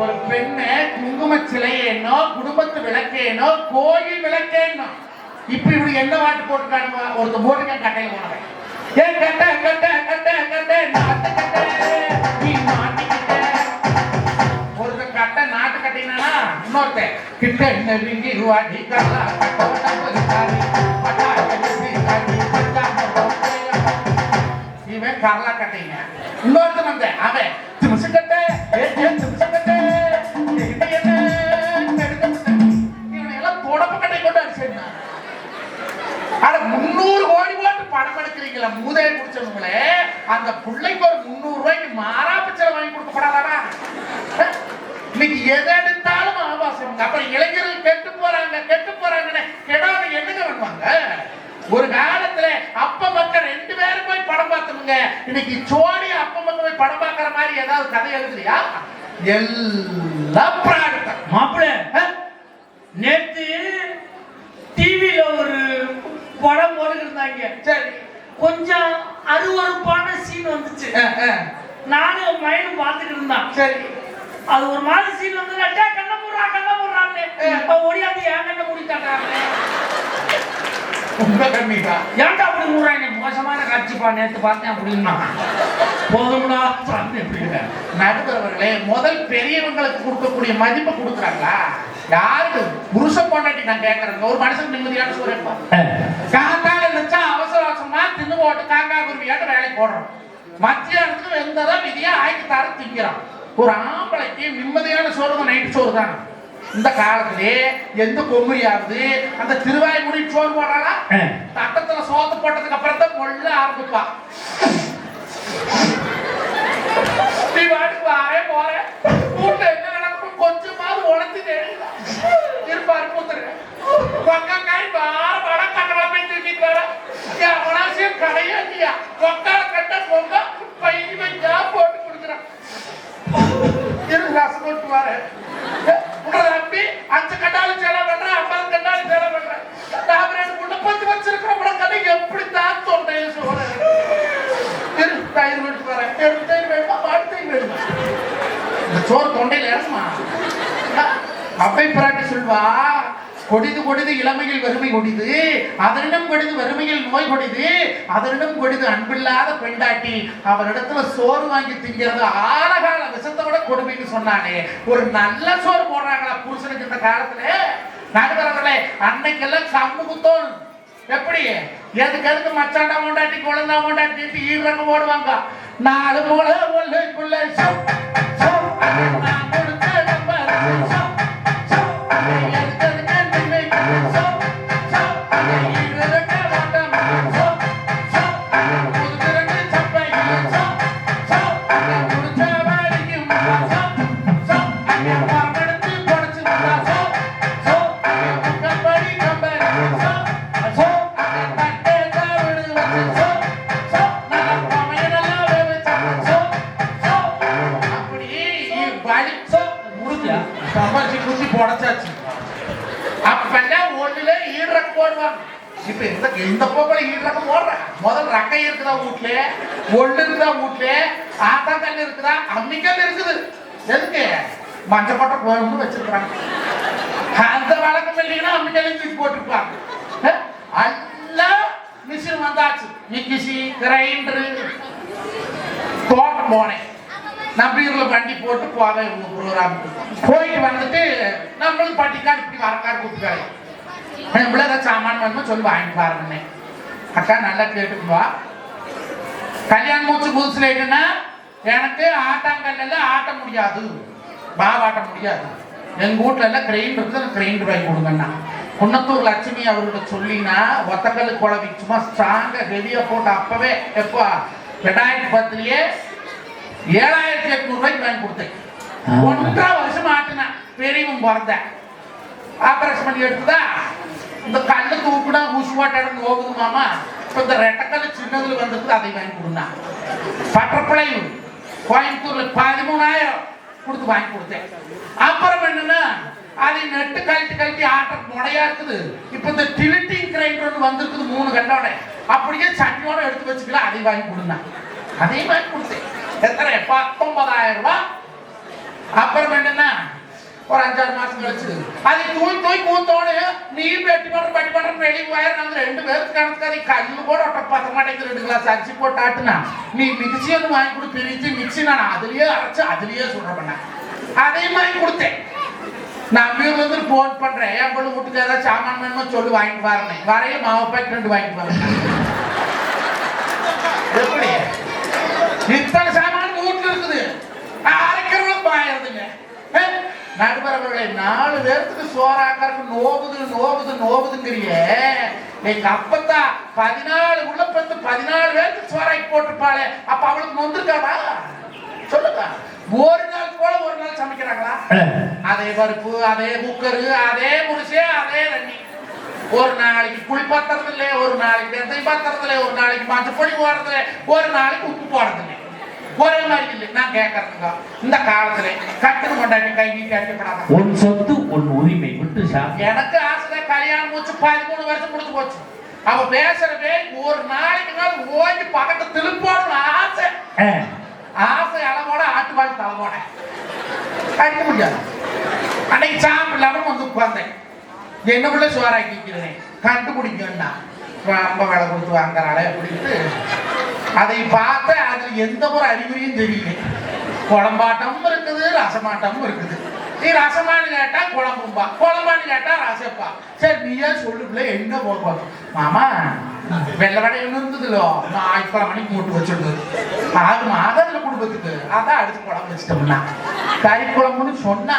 ஒரு பெண்ணை குங்கும சிலையேனோ குடும்பத்து விளக்கேனோ கோயில் விளக்கேனோ இப்ப இப்படி என்ன பாட்டு போட்டுக்கானுங்க? ஒருத்த போட்டுக்க கட்டையில போனவன் ஏன் கட்ட கட்ட கட்ட கட்ட நாட்டு கட்ட நீ மாட்டிக்கிட்ட. ஒருத்த கட்ட நாட்டு கட்டினா இன்னொருத்த கிட்ட நெருங்கி வாடி கல்லா இவன் கரலா கட்டிங்க. இன்னொருத்த வந்த அவன் திமிசு கட்ட திமிசு கட்ட இவனை எல்லாம் தொடப்பு கட்டை கொண்டு அடிச்சிருந்தான். ஆனா 300 கோடி போட்டு படம் எடுக்கிறீங்களா மூதையை குடிச்சவங்களே, அந்த பிள்ளைக்கு ஒரு 300 ரூபாய்க்கு மாறாப்பச்சலை வாங்கி கொடுக்கப்படாதா? இன்னைக்கு எதை எடுத்தாலும் ஆபாசம். அப்புறம் இளைஞர்கள் கெட்டு போறாங்கன்னு கெடாத என்னங்க பண்ணுவாங்க? ஒரு காலத்துல அப்ப மக்கள் 2 பேரும் போய் படம் பார்த்தவங்க இன்னைக்கு சோடி அப்ப மக்கள் போய் படம் பார்க்கிற மாதிரி ஏதாவது கதை எழுதுலையா? எல்லாம் பிராடுதான். மாப்பிள்ள, நேத்து டிவில ஒரு படம் போட்டுருந்தாங்க. சரி, கொஞ்சம் அருவருப்பான சீன் வந்துச்சு. நானும் மயனும் பார்த்துட்டு இருந்தான். சரி, அது ஒரு மாதிரி சீன் வந்து கண்ண போடுறான்னு ஓடியாந்து என் கண்ணை முடித்தாங்க. உங்க கண்ணிக்கா ஏன்டா அப்படி மூடுறாங்க? மோசமான காட்சிப்பா, நேத்து பார்த்தேன் அப்படின்னா போதும்டா எப்படிங்க. நடுவர்களே, முதல் பெரியவங்களுக்கு கொடுக்கக்கூடிய மதிப்பை கொடுக்குறாங்களா? யாருக்கு? புருஷன் பொண்டாட்டி நான் கேட்கறேன். ஒரு மனுஷன் நிம்மதியான சூழல் காத்தால இருந்துச்சா அவசர அவசரமா தின்னு போட்டு காக்கா குருவியாட்ட வேலைக்கு போடுறோம். மத்தியானத்துக்கு வெந்ததான் விதியா ஆய்க்கு தர திங்கிறோம். ஒரு ஆம்பளைக்கு நிம்மதியான சோறு நைட்டு சோறு தான். இந்த காலத்திலே எந்த கொம்மியாவது அந்த திருவாய் முடி சோறு போடுறாளா? தட்டத்துல சோத்து போட்டதுக்கு அப்புறம் தான் கொள்ள ஆரம்பிப்பா. நீ வாட்டுக்கு வாரே போறேன் வீட்டுல என்ன நடக்கும் கொஞ்சமாவது உணர்த்து இருப்பாரு கூத்துருங்க. கொக்காய் வார படம் கட்டணா போய் தூக்கிட்டு வர அவனாசியம் கடையா இல்லையா? கொக்கால கட்ட பொங்க பையன் வச்சா போட்டு கொடுக்குறான். ரசம் போட்டு வார நம்பி 5 கட்டாலும் செலவு பண்றேன், 50 கட்டாலும் செலவு பண்றேன். நான் 2 30 வச்சிருக்கிற கதை எப்படி தான் சொல்றேன் சொல்றேன். தயிர் விட்டு வரேன், தயிர் வேணுமா பாட்டு தயிர் வேணுமா? சோறு தொண்டையில் இறங்குமா? அப்பை பிராட்டி சொல்வா, கொடிது கொடிது இளமையில் வறுமை கொடிது, அதனிடம் கொடிது வறுமையில் நோய் கொடிது, அதனிடம் கொடிது அன்பில்லாத பெண்டாட்டி. அவரிடத்துல சோறு வாங்கி திங்கிறது ஆழகால விஷத்தை விட கொடுமைன்னு சொன்னானே. ஒரு நல்ல சோறு போடுறாங்களா புருஷனுக்கு இந்த காலத்துல? நடுவர்களே, அன்னைக்கெல்லாம் சமூகத்தோல் எப்படி எதுக்கு மச்சாண்டா கொண்டாட்டி குழந்தா கொண்டாட்டி ஈரங்க போடுவாங்க. 4 மூளை உள்ளுக்குள்ள சம்பாதிச்சு குத்தி புடச்சாச்சு. அப்பெல்லாம் ஒண்ணுல ஈடுறக்கு போடுவாங்க. இப்ப இந்த போக்குல ஈடுறக்கு போடுற முதல் ரக்கை இருக்குதா வீட்டுல, ஒண்ணு இருக்குதா வீட்டுல, ஆத்தாக்கல் இருக்குதா, அம்மிக்கல் இருக்குது. எதுக்கு மஞ்சள் கொட்டை போகணும்னு வச்சிருக்காங்க. அந்த வழக்கம் இல்லைன்னா அம்மிக்கல்லையும் தூக்கி போட்டுருப்பாங்க. எல்லாம் மிஷின் வந்தாச்சு. Mixie, grinder. தோட்டம் போனேன். நம்பீர்ல வண்டி போட்டு போவேன் ப்ரோக்ராம். போயிட்டு வந்துட்டு நம்மளும் பட்டிக்காடு இப்படி வரக்காடு கூப்பிட்டாரு. நம்மள ஏதாவது சாமான் வேணுமோ சொல்லி வாங்கிட்டு பாருங்க. அக்கா நல்லா கேட்டுக்குவா. கல்யாணம் மூச்சு புதுசுல என்னன்னா எனக்கு ஆட்டாங்கல்ல ஆட்ட முடியாது, பாவாட்ட முடியாது. எங்க வீட்டுல எல்லாம் கிரைண்டர் இருக்குது, கிரைண்டர் வாங்கி கொடுங்கண்ணா. குன்னத்தூர் லட்சுமி அவர்கிட்ட சொல்லினா ஒத்தக்கல் குழவி சும்மா ஸ்ட்ராங்க ஹெவியா போட்டு அப்பவே எப்போ 2010லயே 7800 ரூபாய்க்கு வாங்கி கொடுத்தேன். 1.5 வருஷம் ஆட்டினேன். பெரியவன் பிறந்தேன். ஆபரேஷன் பண்ணி எடுத்துதா இந்த கல்லு தூக்குனா ஊசி வாட்டம் போகுது மாமா. இப்ப இந்த ரெட்டக்கல் சின்னதுல வந்திருக்கு, அதை வாங்கி கொடுங்க. பட்டப்பிள்ளை கோயம்புத்தூர்ல 13,000 கொடுத்து வாங்கி கொடுத்தேன். அப்புறம் என்னன்னா அதை நெட்டு கழட்டி ஆட்ட முடையா இருக்குது. இப்ப இந்த டிலிட்டிங் கிரைண்டர் வந்திருக்குது 3 கண்டோட. அப்படியே சட்டியோட எடுத்து வச்சுக்கலாம், அதை வாங்கி கொடுங்க. அதே வாங்கி கொடுத்தேன். எத்தனை 19,000 ரூபாய். அப்புறம் என்னன்னா ஒரு 5-6 மாசம் கழிச்சு அதை தூய் கூத்தோடு நீ வெட்டி பண்ற வெளியே போயிரு. நாங்க 2 பேருக்கு கணக்காது கல்லு கூட பத்த மாட்டேங்குது. 2 கிளாஸ் அரிசி போட்டு ஆட்டுனா நீ மிக்சி ஒன்று வாங்கி கொடு. பிரிச்சு மிக்சி நான் அதுலயே அரைச்சு அதுலயே சொல்ற பண்ணேன். அதையும் வாங்கி கொடுத்தேன். நான் வீட்டுல இருந்து போன் பண்றேன். என் பொண்ணு வீட்டுக்கு ஏதாவது சாமான் வேணுமோ சொல்லி வாங்கிட்டு வரேன். வரையில மாவு பாக்கெட் 2 வாங்கிட்டு வரேன். எப்படி இத்தனை சாமான் வீட்டுல இருக்குது, அரைக்கிறவங்களும் பாயிருதுங்க. நடுவரவர்களை 4 பேருக்கு சோறாக்கறக்கு நோவுதுங்கிறிய. எங்க அப்பத்தா 14 உள்ள பத்து 14 பேருக்கு சோறாக்கி போட்டிருப்பாளே, அப்ப அவளுக்கு நொந்திருக்காதா சொல்லுங்க. ஒரு நாள் போல ஒரு நாள் சமைக்கிறாங்களா? அதே பருப்பு, அதே குக்கரு, அதே முரிசே, அதே தண்ணி. ஒரு நாளைக்கு புளி பாத்துறது இல்லை, ஒரு நாளைக்கு வெந்தயம் பாத்துறது இல்லை, ஒரு நாளைக்கு மஞ்சள் பொடி போடுறது இல்லை, ஒரு நாளைக்கு உப்பு போடுறது இல்லை. ஒரே மாதிரி இல்லை. நான் கேட்கறதுங்க இந்த காலத்துல கட்டுன்னு கொண்டாட்டி கை நீட்டி அடிக்கப்படாத. உன் சொத்து உன் உரிமை விட்டு எனக்கு ஆசை. கல்யாணம் முடிச்சு 13 வருஷம் முடிச்சு போச்சு. அவ பேசுறவே ஒரு நாளைக்கு நாள் ஓய்ந்து பக்கத்து திருப்போட ஆசை. ஆசை அளவோட ஆட்டுவாள் தலைவோட அடிக்க முடியாது. அன்னைக்கு சாப்பிடலாம வந்து உட்கார்ந்தேன். என்ன பிள்ளை சோறாக்கிக்கிறேன் கண்டுபிடிக்கணும்னா ரொம்ப வேலை கொடுத்து வாங்குறாளே அப்படின்ட்டு அதை பார்த்த அதுல எந்த ஒரு அறிகுறியும் தெரியல. குழம்பாட்டமும் இருக்குது, ரசமாட்டமும் இருக்குது. நீ ரசமானு கேட்டா குழம்பும்பா, குழம்பானு கேட்டா ரசப்பா. சரி நீயே சொல்லுல என்ன போடுவோம் மாமா. வெள்ளை வடை ஒண்ணு இருந்ததுலோ நான் 5 மணிக்கு மூட்டு வச்சுடுது. ஆகுமா அதில் குடும்பத்துக்கு அதான் அடுத்து குழம்பு வச்சுட்டோம்னா கறி குழம்புன்னு சொன்னா.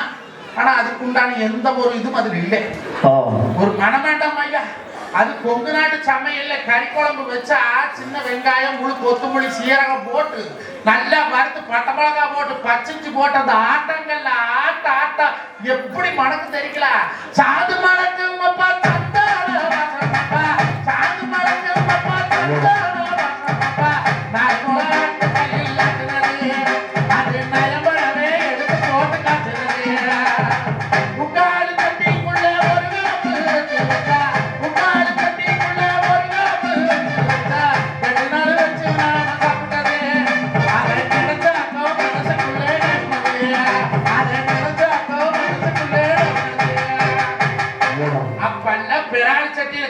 ஆனா அதுக்கு உண்டான எந்த ஒரு இதுவும் அதுல இல்லை. ஒரு மனம் வேண்டாம் ஐயா. அது கொங்கு நாட்டு சமையல்ல கறி குழம்பு வச்சா சின்ன வெங்காயம், முழு கொத்துமல்லி, சீரகம் போட்டு நல்லா வறுத்து பட்டை மிளகா போட்டு பச்சிச்சு போட்டு அந்த ஆட்டங்கள்ல ஆட்ட எப்படி மணக்கு தெரிக்கல. சாது மணக்கும் சாது மணக்கும் அது நயம்படவே எடுத்து போட்டு காய்ச்சது. உங்காலு கட்டிக்குள்ள ஒரு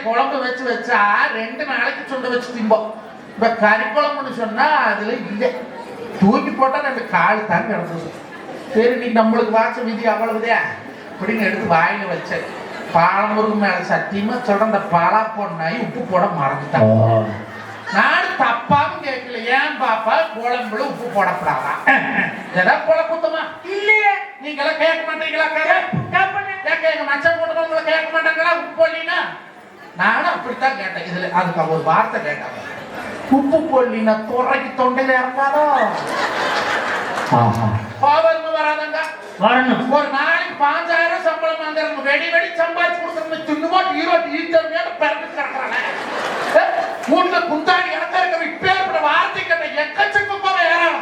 குழம்பு வச்சு வச்சா 2 நாளைக்கு சுண்ட வச்சு திம்போம். இப்ப கறி குழம்புன்னு சொன்னா அதுல இல்லை. தூக்கி போட்டா 2 கால் தான் கிடந்தது. சரி நீ நம்மளுக்கு வாச்ச விதி அவ்வளவுதே அப்படின்னு எடுத்து வாயில வச்சேன். பாலமுருகு மேல சத்தியமா சொல்ற அந்த பாலா பொண்ணாய் உப்பு போட மறந்துட்டாங்க. நான் தப்பாவும் கேட்கல. ஏன் பாப்பா குழம்புல உப்பு போடப்படாதா? ஏதாவது குழ குத்தமா இல்லையே. நீங்க எல்லாம் கேட்க மாட்டீங்களா? எங்க மச்சம் போட்டு கேட்க மாட்டாங்களா உப்பு போடலினா? நானும் அப்படித்தான் கேட்டேன். இதுல அதுக்கு ஒரு வார்த்தை கேட்டாங்க, உப்பு போடலினா துறைக்கு தொண்டையில இறங்காதோ? கோவம் வராதங்க. ஒரு நாளைக்கு 5,000 சம்பளம் வாங்குறாங்க. வெடி சம்பாதிச்சு கொடுக்குறாங்க. தின்னு போட்டு ஈரோட்டு பிறந்து கிடக்குறாங்க. வீட்டுல குந்தாடி இறக்க இப்ப வார்த்தை கேட்ட எக்கச்சக்கமா ஏறாம்.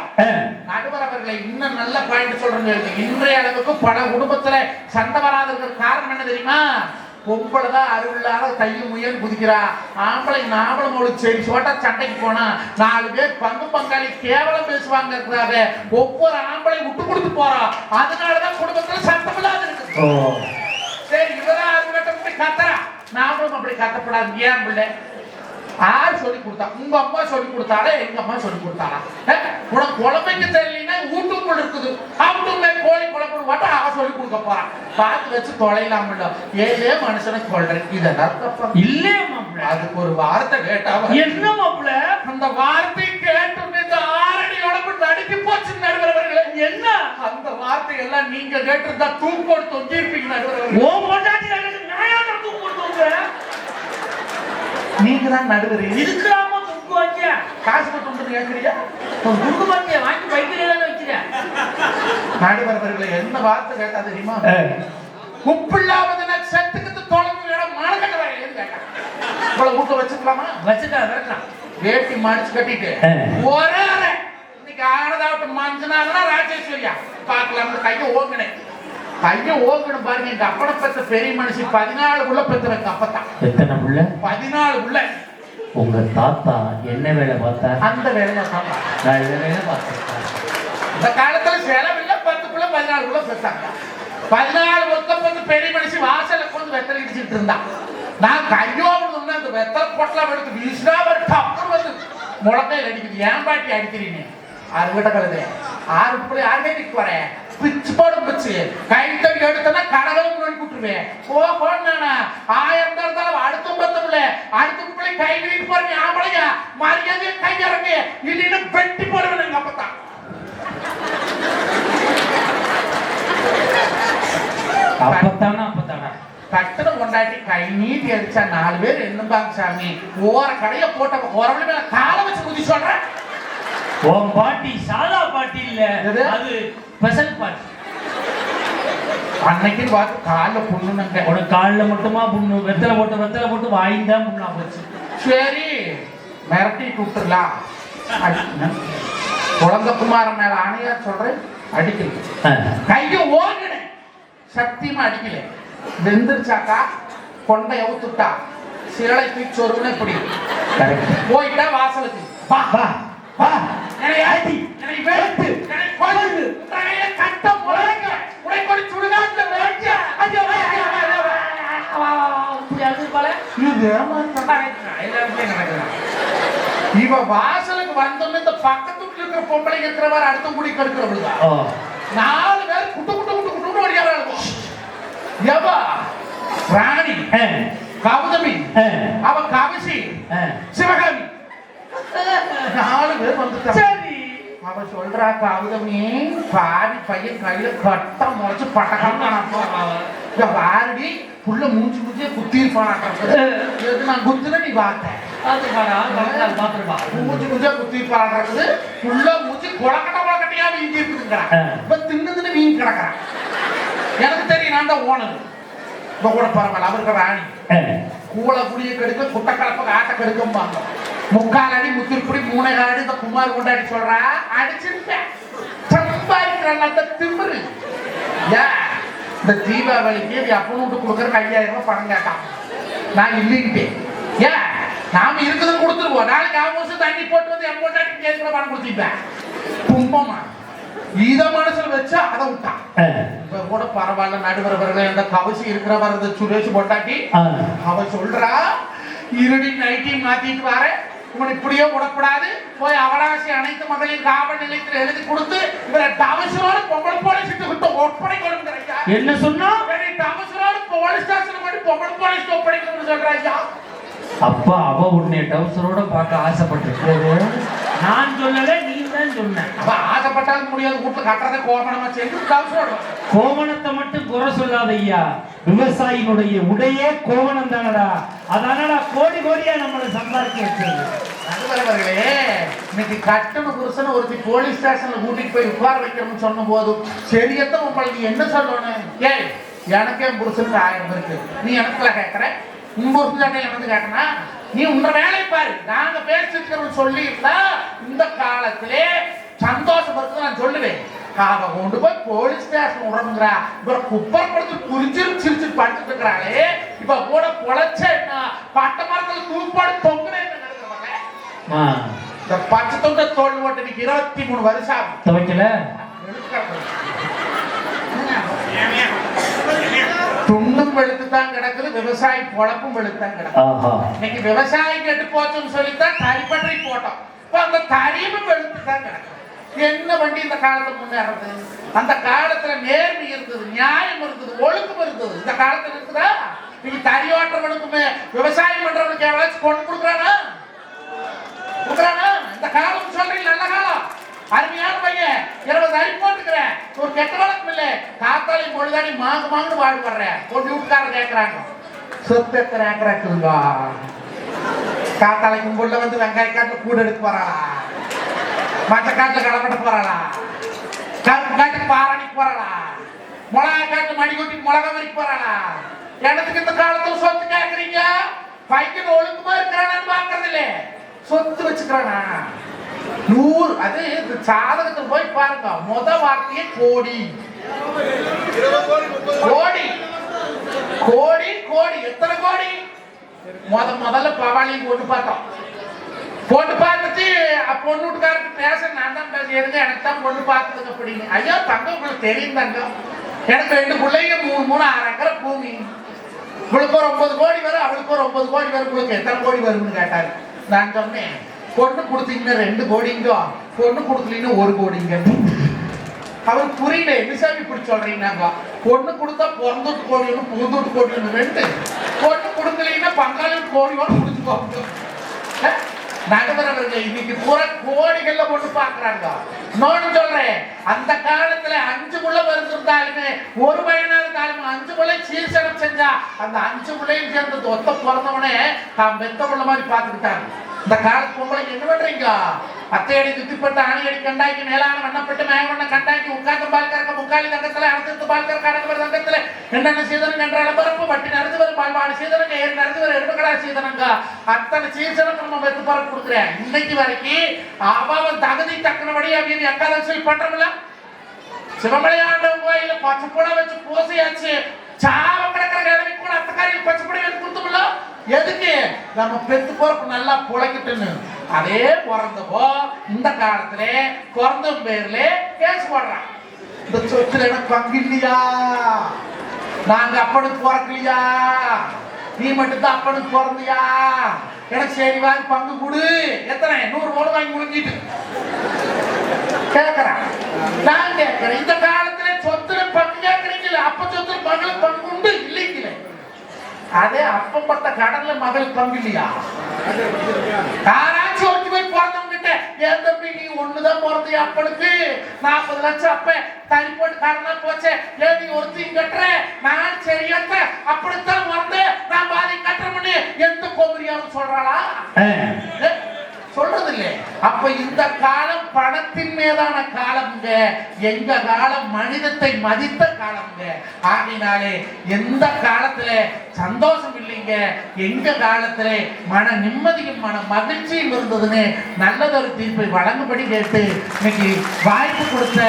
நடுவர் நடுவரவர்களை இன்னும் நல்ல பாயிண்ட் சொல்றேன். இன்றைய அளவுக்கு பல குடும்பத்துல சண்டை வராததுக்கு காரணம் என்ன தெரியுமா? பொம்பளைதான் அறிவில்லாத தையும் முயல் குதிக்கிறா. ஆம்பளை நாமளும் ஒரு சரி சோட்டா சண்டைக்கு போனா 4 பேர் பங்கு பங்காளி கேவலம் பேசுவாங்க இருக்கிறாங்க. ஒவ்வொரு ஆம்பளை விட்டு கொடுத்து போறா. அதனாலதான் குடும்பத்துல சத்தம் இல்லாத இருக்கு. சரி இவதான் அறிவிட்ட கத்துறா, நாமளும் அப்படி கத்தப்படாது. ஏன் பிள்ளை யார் சொல்லி கொடுத்தா? உங்க அம்மா சொல்லி கொடுத்தாலே, எங்க அம்மா சொல்லி கொடுத்தாளா? உனக்கு குழம்பைக்கு தெரியலன்னா வீட்டுக்குள்ள இருக்குது, அவட்டுக்குள்ள கோழி குழம்பு மட்டும் அவ சொல்லி கொடுக்க போறான். பார்த்து வச்சு தொலைலாம். ஏதே மனுஷனை சொல்றேன், இதெல்லாம் இல்லே மாப்பிள்ள. அதுக்கு ஒரு வார்த்தை கேட்டா என்ன மாப்பிள்ள? அந்த வார்த்தை கேட்டு இந்த 6 அடி உடம்பு நடுக்கி போச்சு நடுவரவர்களே. என்ன அந்த வார்த்தை எல்லாம் நீங்க கேட்டிருந்தா தூக்கு போட்டு தொங்கிருப்பீங்க நடுவரவர்களே. ஓ பொண்டாட்டி நான் ஏன் தூக்கு போட்டு தொங்குறேன்? நீங்க தான் நடுவர். இதுக்குறாம தூக்கு வாங்க காசு போட்டு கேட்கறியா? தூக்கு வாங்க வாங்கி பைக்கில வைக்கிறேன். நடுவரவர்களை என்ன வார்த்தை கேட்டா தெரியுமா? உப்பில்லாம செத்துக்கு தொலைவு இடம் மனக்கட்டவாங்க கேட்டா இவ்வளவு ஊட்ட வச்சுக்கலாமா? வச்சுட்டா வரலாம். வேட்டி மடிச்சு கட்டிட்டு ஒரே இன்னைக்கு ஆனதாவட்டு மஞ்சனாங்கன்னா ராஜேஸ்வரியா பார்க்கலாம்னு கையை ஓங்கினேன். கையை ஓங்கணும் பாருங்க. எங்க அப்பனை பெற்ற பெரிய மனுஷி 14 உள்ள பெற்றவங்க அப்பத்தான். எத்தனை புள்ள? 14 உள்ள. உங்க தாத்தா என்ன வேலை பார்த்தா? அந்த வேலையை நான் இந்த வேலை பார்த்தேன். இந்த காலத்துல செலவில்லை. 10 புள்ள 14 உள்ள பெற்றாங்க. 14 ஒருத்த பெரிய மனுஷி வாசல கொண்டு வெத்தலை இடிச்சுட்டு இருந்தான். நான் கையோடு அந்த வெத்தலை பொட்டலாம் எடுத்து வீசினா ஒரு டப்புன்னு வந்து முழக்கையில் அடிக்குது. ஏன் பாட்டி அடிக்கிறீங்க? 6 வீட்டை கழுது 6 புள்ளி 6 வீட்டுக்கு வரேன். பிச்சு போடும் பிச்சு கை தங்கி எடுத்தனா கடவுள் நோய் கூட்டுருவேன். போனா 1000 இருந்தாலும் அடுத்த பத்தமில்ல அடுத்த பிள்ளை கை வீட்டு போறீங்க. ஆம்பளையா மரியாதையை கை இறங்க இல்லைன்னா வெட்டி போடுவேன். எங்க அப்பத்தான் அப்பத்தானா கட்டண கொண்டாட்டி கை நீட்டி அடிச்சா 4 பேர் என்னம்பாங்க சாமி? ஓர கடையை போட்ட ஓரவழி மேல காலை வச்சு குதி சொல்றேன். உன் பாட்டி சாதா பாட்டி இல்ல, அது ஸ்பெஷல் பாட்டி. அன்னைக்கு பார்த்து காலில் புண்ணுங்க. உனக்கு காலில் மட்டுமா புண்ணு? வெத்தலை போட்டு வாய்ந்தான் புண்ணா போச்சு. சரி மிரட்டி விட்டுலாம். குழந்தைக்குமாரன் மேல ஆணையா சொல்றேன், அடிக்கல. கையை ஓங்கினேன், சத்தியமா அடிக்கல. வெந்திருச்சாக்கா கொண்டை அவுத்துட்டா சிலை தூக்கி சொருன்னு இப்படி போயிட்டா வாசலுக்கு வா வா வா என்னை ஆட்டி என்னை வெட்டு என்னை கொல்லு தலையில கட்ட முளைங்க உடைக்கொடி சுடுகாட்டு வெட்ட ஐயோ இப்படி அது போல இது இவ வாசலுக்கு வந்தோன்னு இந்த பக்கத்து வீட்டுல இருக்கிற பொம்பளைங்க இருக்கிறவாறு அடுத்த குடி கடுக்கிறவங்க 4 பேர் குட்டு குட்டு குட்டு குட்டு ஓடியாங்க. எவா ராணி கௌதமி அவ கவிசி சிவகாமி 4 பேர் வந்துட்டாங்க. அவ சொல்றா, கௌதமி பாதி பையன் கையில கட்ட முளைச்சு பட்டக்காம வாரடி புள்ள மூச்சு மூச்சியே குத்தி இருப்பான். நான் குத்துன நீ பார்த்தேன் மூச்சு மூச்சியா குத்தி இருப்பான்றது புள்ள மூச்சு குளக்கட்டையா வீங்கி இருக்குதுங்கிறான். இப்ப தின்னு வீங்கி கிடக்குறான். எனக்கு தெரியும், நான் தான் ஓனது. இப்ப கூட பரவாயில்ல. அவருக்கு ராணி கூளை குடிய கெடுக்க குட்ட கலப்ப ஆட்ட கெடுக்கும்பாங்க. 3/4 அடி முத்திருப்படி 3/4 அடி இந்த குமார் கொண்டாடி சொல்றா அடிச்சிருப்பேன். சம்பாதிக்கிற திமிரு. இந்த தீபாவளிக்கு அப்பனு விட்டு கொடுக்குற 5000 ரூபாய் பணம் கேட்டான். நான் இல்லைங்கிட்டேன். ஏன் நாம இருக்குது கொடுத்துருவோம். நாளைக்கு அவசரம் தண்ணி போட்டு வந்து என் கொண்டாடி கேட்கிற பணம் கொடுத்துப்பேன். கும்பமா இத மனசுல வச்சு அதை விட்டான். இப்ப கூட பரவாயில்ல. நடுவரவர்கள் அந்த கவசி இருக்கிறவர் சுரேஷ் பொட்டாட்டி அவ சொல்றா, இருடி நைட்டி மாத்திட்டு வர இவன் இப்படியே விடக்கூடாது. போய் அவகாசி அனைத்து மகளிர் காவல் நிலையத்தில் எழுதி கொடுத்து இவரை டவசரோட பொம்பளை போலீஸ் விட்டு ஒப்படை கொடுக்குறா. என்ன சொன்னா? டவசரோட போலீஸ் ஸ்டேஷன் போய் பொம்பளை போலீஸ் ஒப்படைக்கணும்னு சொல்றாங்க. அப்பா அவ உன்னை டவுசரோட பார்க்க ஆசைப்பட்டிருக்க. நான் சொல்லல, நீ தான் சொன்ன. அவ ஆசைப்பட்டாலும் முடியாது. வீட்டுல கட்டுறதை கோமணமா சேர்ந்து டவுசரோட. கோவணத்தை மட்டும் குறை சொல்லாத ஐயா. விவசாயினுடைய உடையே கோவணம் தானடா. அதனால கோடி கோடியா நம்மளை சம்பாதிக்க வச்சிருக்கு. நடுவரவர்களே, இன்னைக்கு கட்டண புருஷன் ஒருத்தி போலீஸ் ஸ்டேஷன்ல கூட்டிட்டு போய் உட்கார வைக்கணும்னு சொன்ன போது சரியத்த உங்களுக்கு என்ன சொல்லணும்? ஏய் எனக்கே புருஷனுக்கு 1000 இருக்கு, நீ எனக்குல கேட்கற? உங்க வந்து கேட்டனா நீ உங்க வேலையை பாரு. நாங்க பேசிட்டு சொல்லி இருந்தா இந்த காலத்திலே சந்தோஷப்படுத்து நான் சொல்லுவேன். அவ கொண்டு போய் போலீஸ் ஸ்டேஷன் விடணுங்கிறா. இப்ப குப்பர் படுத்து சிரிச்சு படுத்துட்டு இருக்கிறாளே, இப்ப கூட பொழைச்ச பட்ட மரத்துல தூப்பாடு தொங்குறேன். இந்த பச்சை தொண்ட தோல் ஓட்டு 23 வருஷம் துவைக்கல. துண்டும் வெளுத்துதான் கிடக்குது, விவசாயி பொழப்பும் வெளுத்தான் கிடக்குது. இன்னைக்கு விவசாயி கெட்டு போச்சுன்னு சொல்லித்தான் தறிப்பற்றி போட்டோம். இப்ப அந்த தறியும் வெளுத்துதான் கிடக்குது. என்ன வண்டி இந்த காலத்துல முன்னேறது? அந்த காலத்துல நேர்மை இருந்தது, நியாயம் இருந்தது, ஒழுக்கம் இருந்தது. இந்த காலத்துல இருக்குதா? நீங்க தறி ஓட்டுறவனுக்குமே விவசாயம் பண்றவனுக்கு எவ்வளவு கொண்டு கொடுக்குறானா? இந்த காலம் சொல்றீங்க, நல்ல காலம், அருமையான பையன், 20 அடி போட்டுக்கிறேன், ஒரு கெட்ட வழக்கம் இல்ல. காத்தாளி பொழுதாடி மாங்குன்னு பாடுபடுறேன். கொண்டு வீட்டுக்காரர் கேட்கறாங்க, சொத்து எத்தனை ஏக்கரா இருக்குதுங்க? காத்தாளைக்கு உள்ள வந்து வெங்காய காட்டுல கூட எடுத்து போறாளா? மற்ற காட்டுல கடப்பட்ட போறாளா? கருப்பு காட்டுக்கு பாராணிக்கு போறாளா? மிளகா காட்டு மடி கொட்டி மிளகா வரைக்கும் போறாளா? எனக்கு இந்த காலத்துல சொத்து கேட்கறீங்க? பையன் ஒழுங்குமா இருக்கிறானு பாக்குறது இல்ல, சொத்து வச்சுக்கிறானா? 100 அது சாதகத்தை போய் பாருங்க. முத வார்த்தையே கோடி கோடி கோடி கோடி. எத்தனை கோடி? முதல்ல பவாளி போட்டு பார்த்தோம். பொண்ணு பார்த்துட்டு பொண்ணு வீட்டுக்காரருக்கு பேச நான் தான் பேச எடுங்க, எனக்கு தான் பொண்ணு பார்த்ததுங்க அப்படின்னு. ஐயா தங்கம் உங்களுக்கு தெரியும் தங்கம், எனக்கு 2 பிள்ளைங்க 3 6 ஏக்கரை பூமி, உங்களுக்கு ஒரு 9 கோடி வரும், அவளுக்கு ஒரு 9 கோடி வரும், உங்களுக்கு எத்தனை கோடி வரும்னு கேட்டாரு. நான் சொன்னேன், பொண்ணு கொடுத்தீங்கன்னா 2 கோடிங்க, பொண்ணு கொடுக்கலீங்கன்னா 1 கோடிங்க. அவருக்கு புரியல, எதுசாமி இப்படி சொல்றீங்க? பொண்ணு கொடுத்தா பிறந்தோட்டு கோடி ஒன்று, புகுந்தோட்டு கோடி ஒன்று 2, பொண்ணு கொடுக்கலீங்கன்னா பங்காளி கோடியோட முடிச்சுக்கோங்க. நடுவரவர்கள் இன்னைக்கு பூரா கோடிகள்ல பொண்ணு பாக்குறாங்க. இன்னொன்னு சொல்றேன், அந்த காலத்துல 5 பிள்ளை வருந்திருந்தாலுமே, ஒரு பையனா இருந்தாலும் 5 பிள்ளை சீர்சனம் செஞ்சா அந்த 5 பிள்ளையும் சேர்ந்து ஒத்த பிறந்தவனே தான் பெத்த பிள்ளை மாதிரி பாத்துக்கிட்டாங்க. இந்த காலத்து பொம்பளை என்ன பண்றீங்க? அத்தையடி துத்திப்பட்டு ஆணியடி கண்டாக்கி மேலான வண்ணப்பட்டு மேகவண்ண கண்டாக்கி உட்கார்ந்து பால் கறக்க முக்காலி தங்கத்துல அனைத்து பால் கறக்க அடங்குவர் தங்கத்துல என்னென்ன சீதனம் என்ற அளப்பரப்பு வட்டி நடந்து வரும் பால்வாடு சீதனங்க ஏறி நடந்து வரும் எருமக்கடா சீதனங்க அத்தனை சீசனுக்கு நம்ம வெத்து பரப்பு கொடுக்குறேன். இன்னைக்கு வரைக்கும் அவன் தகுதி தக்கனபடி அப்படின்னு எக்காதசி பண்றோம்ல. சிவமலையாண்டவன் கோயில பச்சைப்பட வச்சு பூசையாச்சு, சாவ கிடக்கிற கிழமை கூட அத்தக்காரியில் பச்சைப்படை வச்சு கொடுத்தோம்ல. எதுக்கு? நம்ம பெத்து பொறுப்பு நல்லா புழைக்கிட்டுன்னு. அதே பிறந்தப்போ இந்த காலத்துல பிறந்த பேர்ல கேஸ் போடுறான். இந்த சொத்துல எனக்கு பங்கு இல்லையா, நாங்க அப்பனுக்கு பிறக்கலையா, நீ மட்டும் தான் அப்பனுக்கு பிறந்தியா, எனக்கு சரி வாங்கி பங்கு கொடு, எத்தனை 100 கோடி வாங்கி முடிஞ்சிட்டு கேட்கறான். நான் கேட்கிறேன், இந்த காலத்துல சொத்துல பங்கு கேட்கறீங்களா? அப்ப சொத்துல மகளுக்கு பங்கு உண்டு இல்லைங்களே. அதே அப்பப்பட்ட கடன்ல மகளுக்கு பங்கு இல்லையா? யாராச்சும் ஒருத்தி போய் பிறந்தவங்க கிட்ட, என் தம்பி நீ ஒண்ணுதான் பிறந்த அப்பனுக்கு 40 லட்சம் அப்ப தனி போட்டு கடனா போச்சே, ஏன் நீ ஒருத்தி கட்டுற, நான் சரியத்த அப்படித்தான் பிறந்த நான் பாதி கட்டுறேன்னு எந்த கோபரியாவும் சொல்றாளா? சொல்றது இல்லையே. அப்ப இந்த காலம் பணத்தின் மீதான காலம்ங்க, எங்க காலம் மனிதத்தை மதித்த காலம்ங்க. ஆகினாலே எந்த காலத்துல சந்தோஷம் இல்லைங்க, எங்க காலத்துல மன நிம்மதியும் மன மகிழ்ச்சியும் இருந்ததுன்னு நல்லதொரு தீர்ப்பை வழங்கும்படி கேட்டு இன்னைக்கு வாய்ப்பு கொடுத்த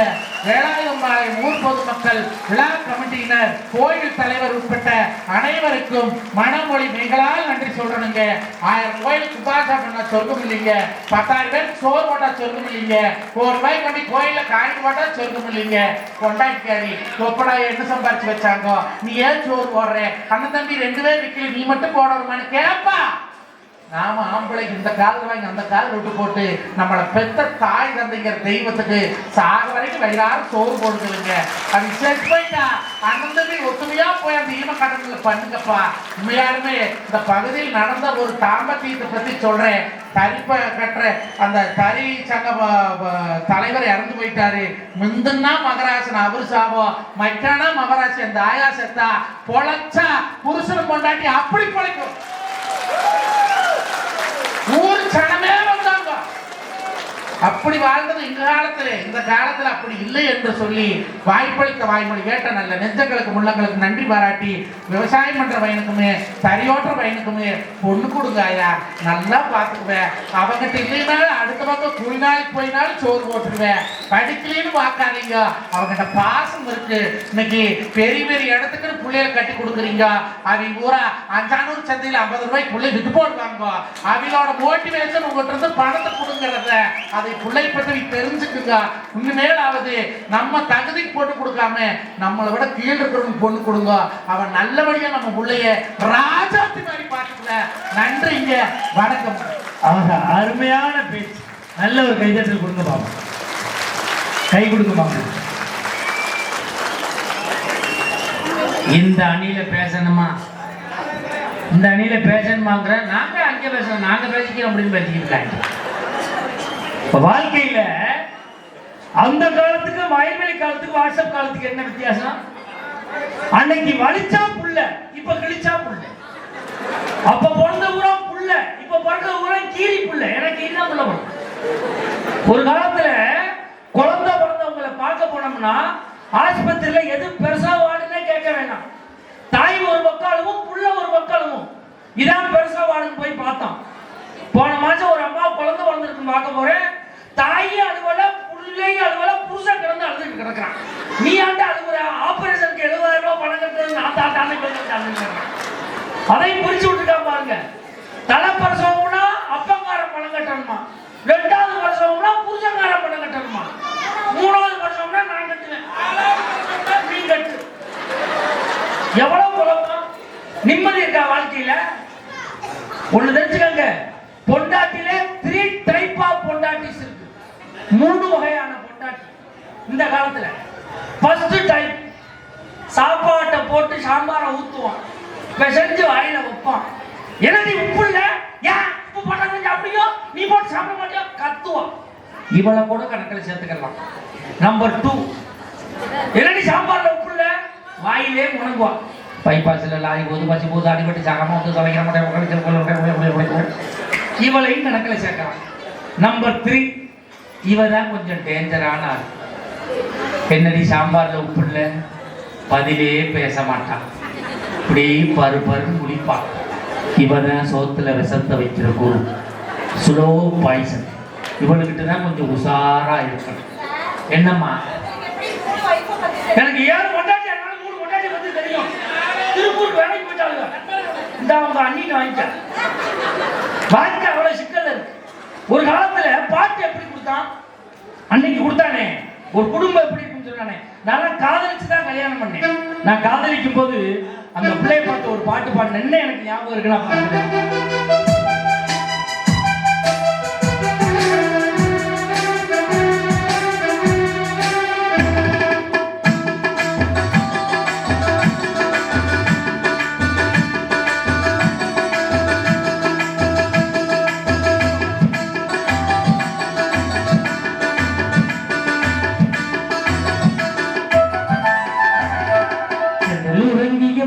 வேளாயும்பாளையம் ஊர் பொதுமக்கள், விழா கமிட்டியினர், கோயில் தலைவர் உட்பட்ட அனைவருக்கும் மனமொழி நீங்களால் நன்றி சொல்றனுங்க. 1000 கோயிலுக்கு உபாசா பண்ண சொர்க்கம் இல்லைங்க, 10,000 பேருக்கு சோறு போட்டா சொர்க்கம் இல்லைங்க, 1 ரூபாய் கொண்டு கோயில காய்ச்சி போட்டா சொர்க்கம் இல்லைங்க. கொண்டாடி கொப்படா என்ன சம்பாரிச்சு வச்சாங்க, நீ ஏன் சோறு போடுற, அண்ணன் தம்பி 2 பேர் விக்கல, நீ மட்டும் போடணுமான்னு கேப்பா. நாம ஆம்பளைக்கு இந்த காலில் வாங்கி அந்த காலில் விட்டு போட்டு நம்மளை பெத்த தாய் தந்தைங்கிற தெய்வத்துக்கு சாக வரைக்கும் வயிறாறு சோறு போடுதுங்க. அது செட் போயிட்டா அண்ணன் தம்பி ஒத்துமையா போய் அந்த ஈம கடன்களை பண்ணுங்கப்பா. உண்மையாலுமே இந்த பகுதியில் நடந்த ஒரு தாம்பத்தியத்தை பத்தி சொல்றேன். தறிப்ப கட்டுற அந்த தறி சங்க தலைவர் இறந்து போயிட்டாரு. முந்துன்னா மகராசன் அவரு சாபம், மைக்கானா மகராசி அந்த ஆயா செத்தா, பொழைச்சா புருஷன் கொண்டாட்டி அப்படி பொழைக்கும். ஊர் சனமே வந்தாங்க, அப்படி வாழ்ந்தது இந்த காலத்துல அப்படி இல்லை என்று சொல்லி வாய்ப்பளித்த வாய்மொழி கேட்ட நல்ல நெஞ்சங்களுக்கு முள்ளங்களுக்கு நன்றி பாராட்டி விவசாயம் பண்ற பையனுக்குமே தரியோற்ற பையனுக்குமே பொண்ணு கொடுங்க ஐயா, நல்லா பார்த்துக்குவேன். அவங்கிட்ட இல்லைனாலும் அடுத்த பக்கம் கூலி நாளைக்கு போயினாலும் சோறு போட்டுருவேன். படிக்கலன்னு பார்க்காதீங்க, அவங்கிட்ட பாசம் இருக்கு. இன்னைக்கு பெரிய பெரிய இடத்துக்கு பிள்ளைகளை கட்டி கொடுக்குறீங்க. அவங்க பூரா 500 சந்தையில் 50 ரூபாய்க்கு பிள்ளை விட்டு போடுவாங்க. அவங்களோட மோட்டிவேஷன் உங்கள்கிட்ட இருந்து பணத்தை கொடுங்கறத அதை பிள்ளை பற்றி தெரிஞ்சுக்குங்க. இனிமேலாவது நம்ம தகுதிக்கு போட்டு கொடுக்காம நம்மளை விட கீழ் இருக்கிறவங்க பொண்ணு கொடுங்க. அவன் நல்லபடியா நம்ம பிள்ளைய ராஜாத்தி மாதிரி பார்த்துக்கல. நன்றிங்க, வணக்கம். அவங்க அருமையான பேச்சு. நல்ல ஒரு கைதட்டல் கொடுங்க பாப்பா, கை கொடுங்க பாப்பா. இந்த அணியில பேசணுமா, இந்த அணியில பேசணுமாங்கிற நாங்க அங்கே பேசணும், நாங்க பேசிக்கிறோம் அப்படின்னு பேசிக்கிட்டு இருக்காங்க. வாழ்க்கையில அந்த காலத்துக்கு வயல்வெளி காலத்துக்கு வாட்ஸ்அப் காலத்துக்கு என்ன வித்தியாசம்? அன்னைக்கு வலிச்சா புள்ள, இப்ப கிழிச்சா புள்ள. அப்ப பிறந்த ஊரா புள்ள, இப்ப பிறந்த ஊரா கீரி புள்ள. எனக்கு என்ன புள்ள பிறந்த? ஒரு காலத்துல குழந்தை பிறந்தவங்களை பார்க்க போனோம்னா ஆஸ்பத்திரியில எது பெருசா வாடுன்னு கேட்க வேண்டாம். தாய் ஒரு பக்காளவும் புள்ள ஒரு பக்காளவும், இதான் பெருசா வாடுன்னு போய் பார்த்தோம். போன மாசம் ஒரு அம்மா குழந்தை பிறந்திருக்கு பார்க்க போறேன். தாயி அலுவல, புள்ளையும் அலுவல, புருஷன் கிடந்து அழுதுட்டு கிடக்குறான். நீ ஆண்டு அலுவல, ஆபரேஷனுக்கு 70,000 ரூபாய் பணம் கட்டுறது நான் தாத்தான்னு அதையும் பிரிச்சு விட்டுட்டா பாருங்க. தலைப்பரசவம்னா அப்பங்கார பணம் கட்டணுமா, 2வது வருஷம்னா புருஷங்கார பணம் கட்டணுமா, 3வது வருஷம்னா நான் கட்டுவேன், 4வது நீ கட்டு. எவ்வளவு குழப்பம்! நிம்மதி இருக்கா வாழ்க்கையில? ஒண்ணு தெரிஞ்சுக்கங்க, பொண்டாட்டிலே 3 டைப் ஆஃப் பொண்டாட்டிஸ் இருக்கு. 3 வகையான பொண்டாட்டி இந்த காலத்துல. ஃபர்ஸ்ட் டைப், சாப்பாட்டை போட்டு சாம்பாரை ஊத்துவான், பெசஞ்சு வாயில வைப்பான். என்னடி உப்பு இல்ல, ஏன் உப்பு போட்டா சாப்பிடுங்க, நீ போட்டு சாப்பிட மாட்டியா, கத்துவான். இவளை கூட கணக்கில் சேர்த்துக்கலாம். நம்பர் 2, என்னடி சாம்பார்ல உப்பு இல்ல, வாயிலே முணங்குவான். பைபாஸ்ல லாரி போது பசி போது அடிபட்டு சாகமா வந்து தொலைக்கிற மாட்டேன், இவளையும் கணக்கில் சேர்க்கலாம். நம்பர் 3, இவதான் கொஞ்சம் டேஞ்சரான ஆள். என்னடி சாம்பார்ல உப்பு இல்லை, பதிலே பேச மாட்டான், இப்படி பரு பருன்னு குடிப்பான். இவதான் சோத்துல விஷத்தை வைக்கிற குரு, ஸ்லோ பாய்சன். இவனுக்கிட்ட தான் கொஞ்சம் உஷாரா இருக்கணும். என்னம்மா, எனக்கு 7 கொண்டாட்டி, அதனால 3 கொண்டாட்டி வந்து தெரியும். திருப்பூர் வேலைக்கு போயிட்டாங்க, இந்த அவங்க அண்ணிட்டு வாங்கிக்க. வாழ்க்கை அவ்வளவு சிக்கல் இருக்கு. ஒரு காலத்துல பாட்டு எப்படி கொடுத்தான், அன்னைக்கு கொடுத்தானே. ஒரு குடும்பம் எப்படி இருக்குன்னு சொன்னானே. நான் காதலிச்சு தான் கல்யாணம் பண்ணேன். நான் காதலிக்கும் போது அந்த பிள்ளைய பார்த்து ஒரு பாட்டு பாடினேன். என்ன எனக்கு ஞாபகம் இருக்குன்னா,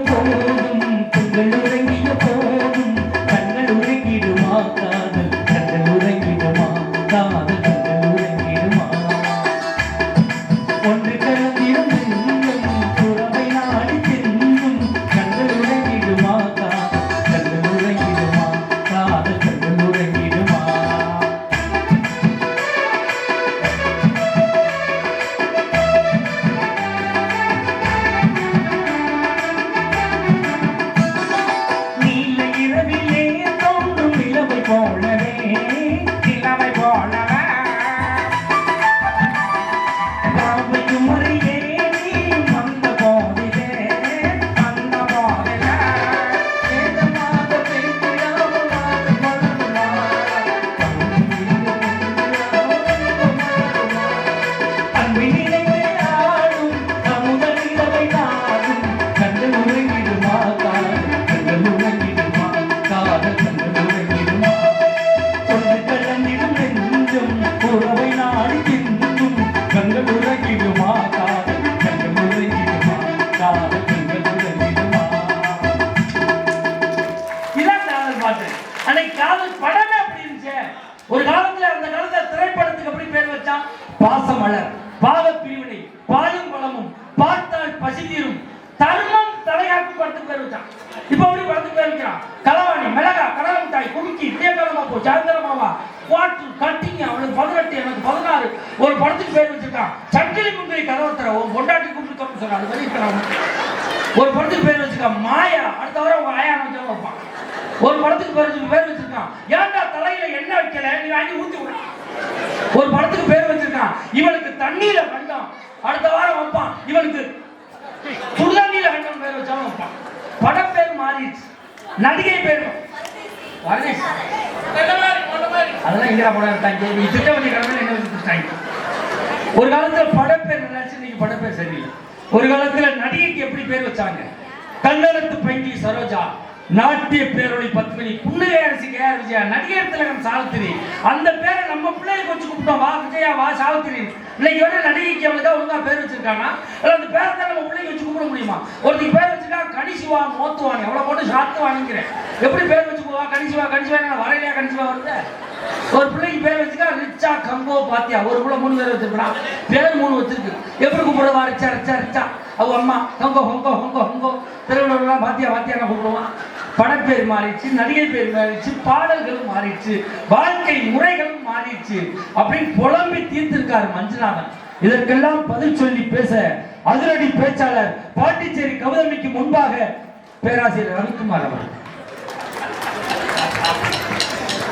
போதும், கண்கள் உறங்கிய போதும், கண்கள் உரை பாவ பிரிவினை பாலும் பழமும் பார்த்தால் பசி தீரும் தர்மம் தலையாக்கு படத்துக்கு பேர் வச்சான். இப்ப அப்படி படத்துக்கு பேர் வைக்கிறான். களவாணி மிளகா கடலை மிட்டாய் குடுக்கி தேகாலமா போ சாயந்தரமாவா குவாட்டு கட்டிங்க அவனுக்கு 18 எனக்கு 16 ஒரு படத்துக்கு பேர் வச்சிருக்கான். சங்கிலி முந்திரி கதவத்தர பொண்டாட்டி கூப்பிட்டு சொன்ன அது மாதிரி இருக்கிறான். ஒரு படத்துக்கு பேர் வச்சிருக்கான் மாயா, அடுத்த வாரம் உங்க ஆயா வச்சு வைப்பான். ஒரு படத்துக்கு பேர் வச்சிருக்கான் ஏன்டா தலையில எண்ணெய் வைக்கல நீ வாங்கி ஊத்தி விட. ஒரு படத்துக்கு பேர் வச்சிருக்கான் இவனுக்கு தண்ணீர கண்டம், அடுத்த வாரம் வைப்பான். இவனுக்கு சுடுதண்ணீர கண்டம் பேர் வச்சாலும் வைப்பான். படம் பேர் மாறிடுச்சு, நடிகை பேர் அதெல்லாம் எங்கடா படம் எடுத்தாங்க. நீ திட்டவண்டி கடமையில் என்ன வச்சுட்டாங்க. ஒரு காலத்துல படப்பேர் நல்லாச்சு, இன்னைக்கு படப்பேர் சரியில்லை. ஒரு காலத்துல நடிகைக்கு எப்படி பேர் வச்சாங்க? கல்லடத்து பைங்கி சரோஜா, நாட்டிய பேரொளி பத்மினி, புன்னகை அரசி கேஆர் விஜயா, நடிகர் திலகம் சாவித்திரி. அந்த பேரை நம்ம பிள்ளைகளுக்கு வச்சு கூப்பிட்டோம், வா விஜயா வா சாவித்திரி. இன்னைக்கு வந்து நடிகைக்கு அவளுக்கா ஒழுங்கா பேர் வச்சிருக்காங்க. அந்த பேரை தான் நம்ம பிள்ளைங்க வச்சு கூப்பிட முடியுமா? ஒருத்தருக்கு பேர் வச்சிருக்கா கணிசிவா மோத்துவானி, எவ்வளவு போட்டு சாத்து வாங்கிக்கிறேன். எப்படி பேர் வச்சு போவா கணிசிவா கணிசிவா வரையிலையா கணிசிவா வருது. ஒரு பிள்ளைக்கு பேர் வச்சுக்கா ரிச்சா கங்கோ பாத்தியா, ஒரு பிள்ளை 3 பேர் வச்சிருக்கான். பேர் 3 வச்சிருக்கு. எப்படி கூப்பிடுவா? ரிச்சா ரிச்சா ரிச்சா. அவ அம்மா ஹொங்கோ ஹொங்கோ ஹொங்கோ ஹொங்கோ. திருவள்ளுவர்லாம் பாத்தியா பாத்தியா கூப்பிடுவான். படப்பேர் மாறிடுச்சு, நடிகை பேர் மாறிடுச்சு, பாடல்களும் மாறிடுச்சு, வாழ்க்கை முறைகளும் மாறிடுச்சு அப்படின்னு புலம்பி தீர்த்திருக்காரு மஞ்சுநாதன். இதற்கெல்லாம் பதில் சொல்லி பேச அதிரடி பேச்சாளர் பாண்டிச்சேரி கௌதமிக்கு முன்பாக பேராசிரியர் ரவிக்குமார் அவர்கள்.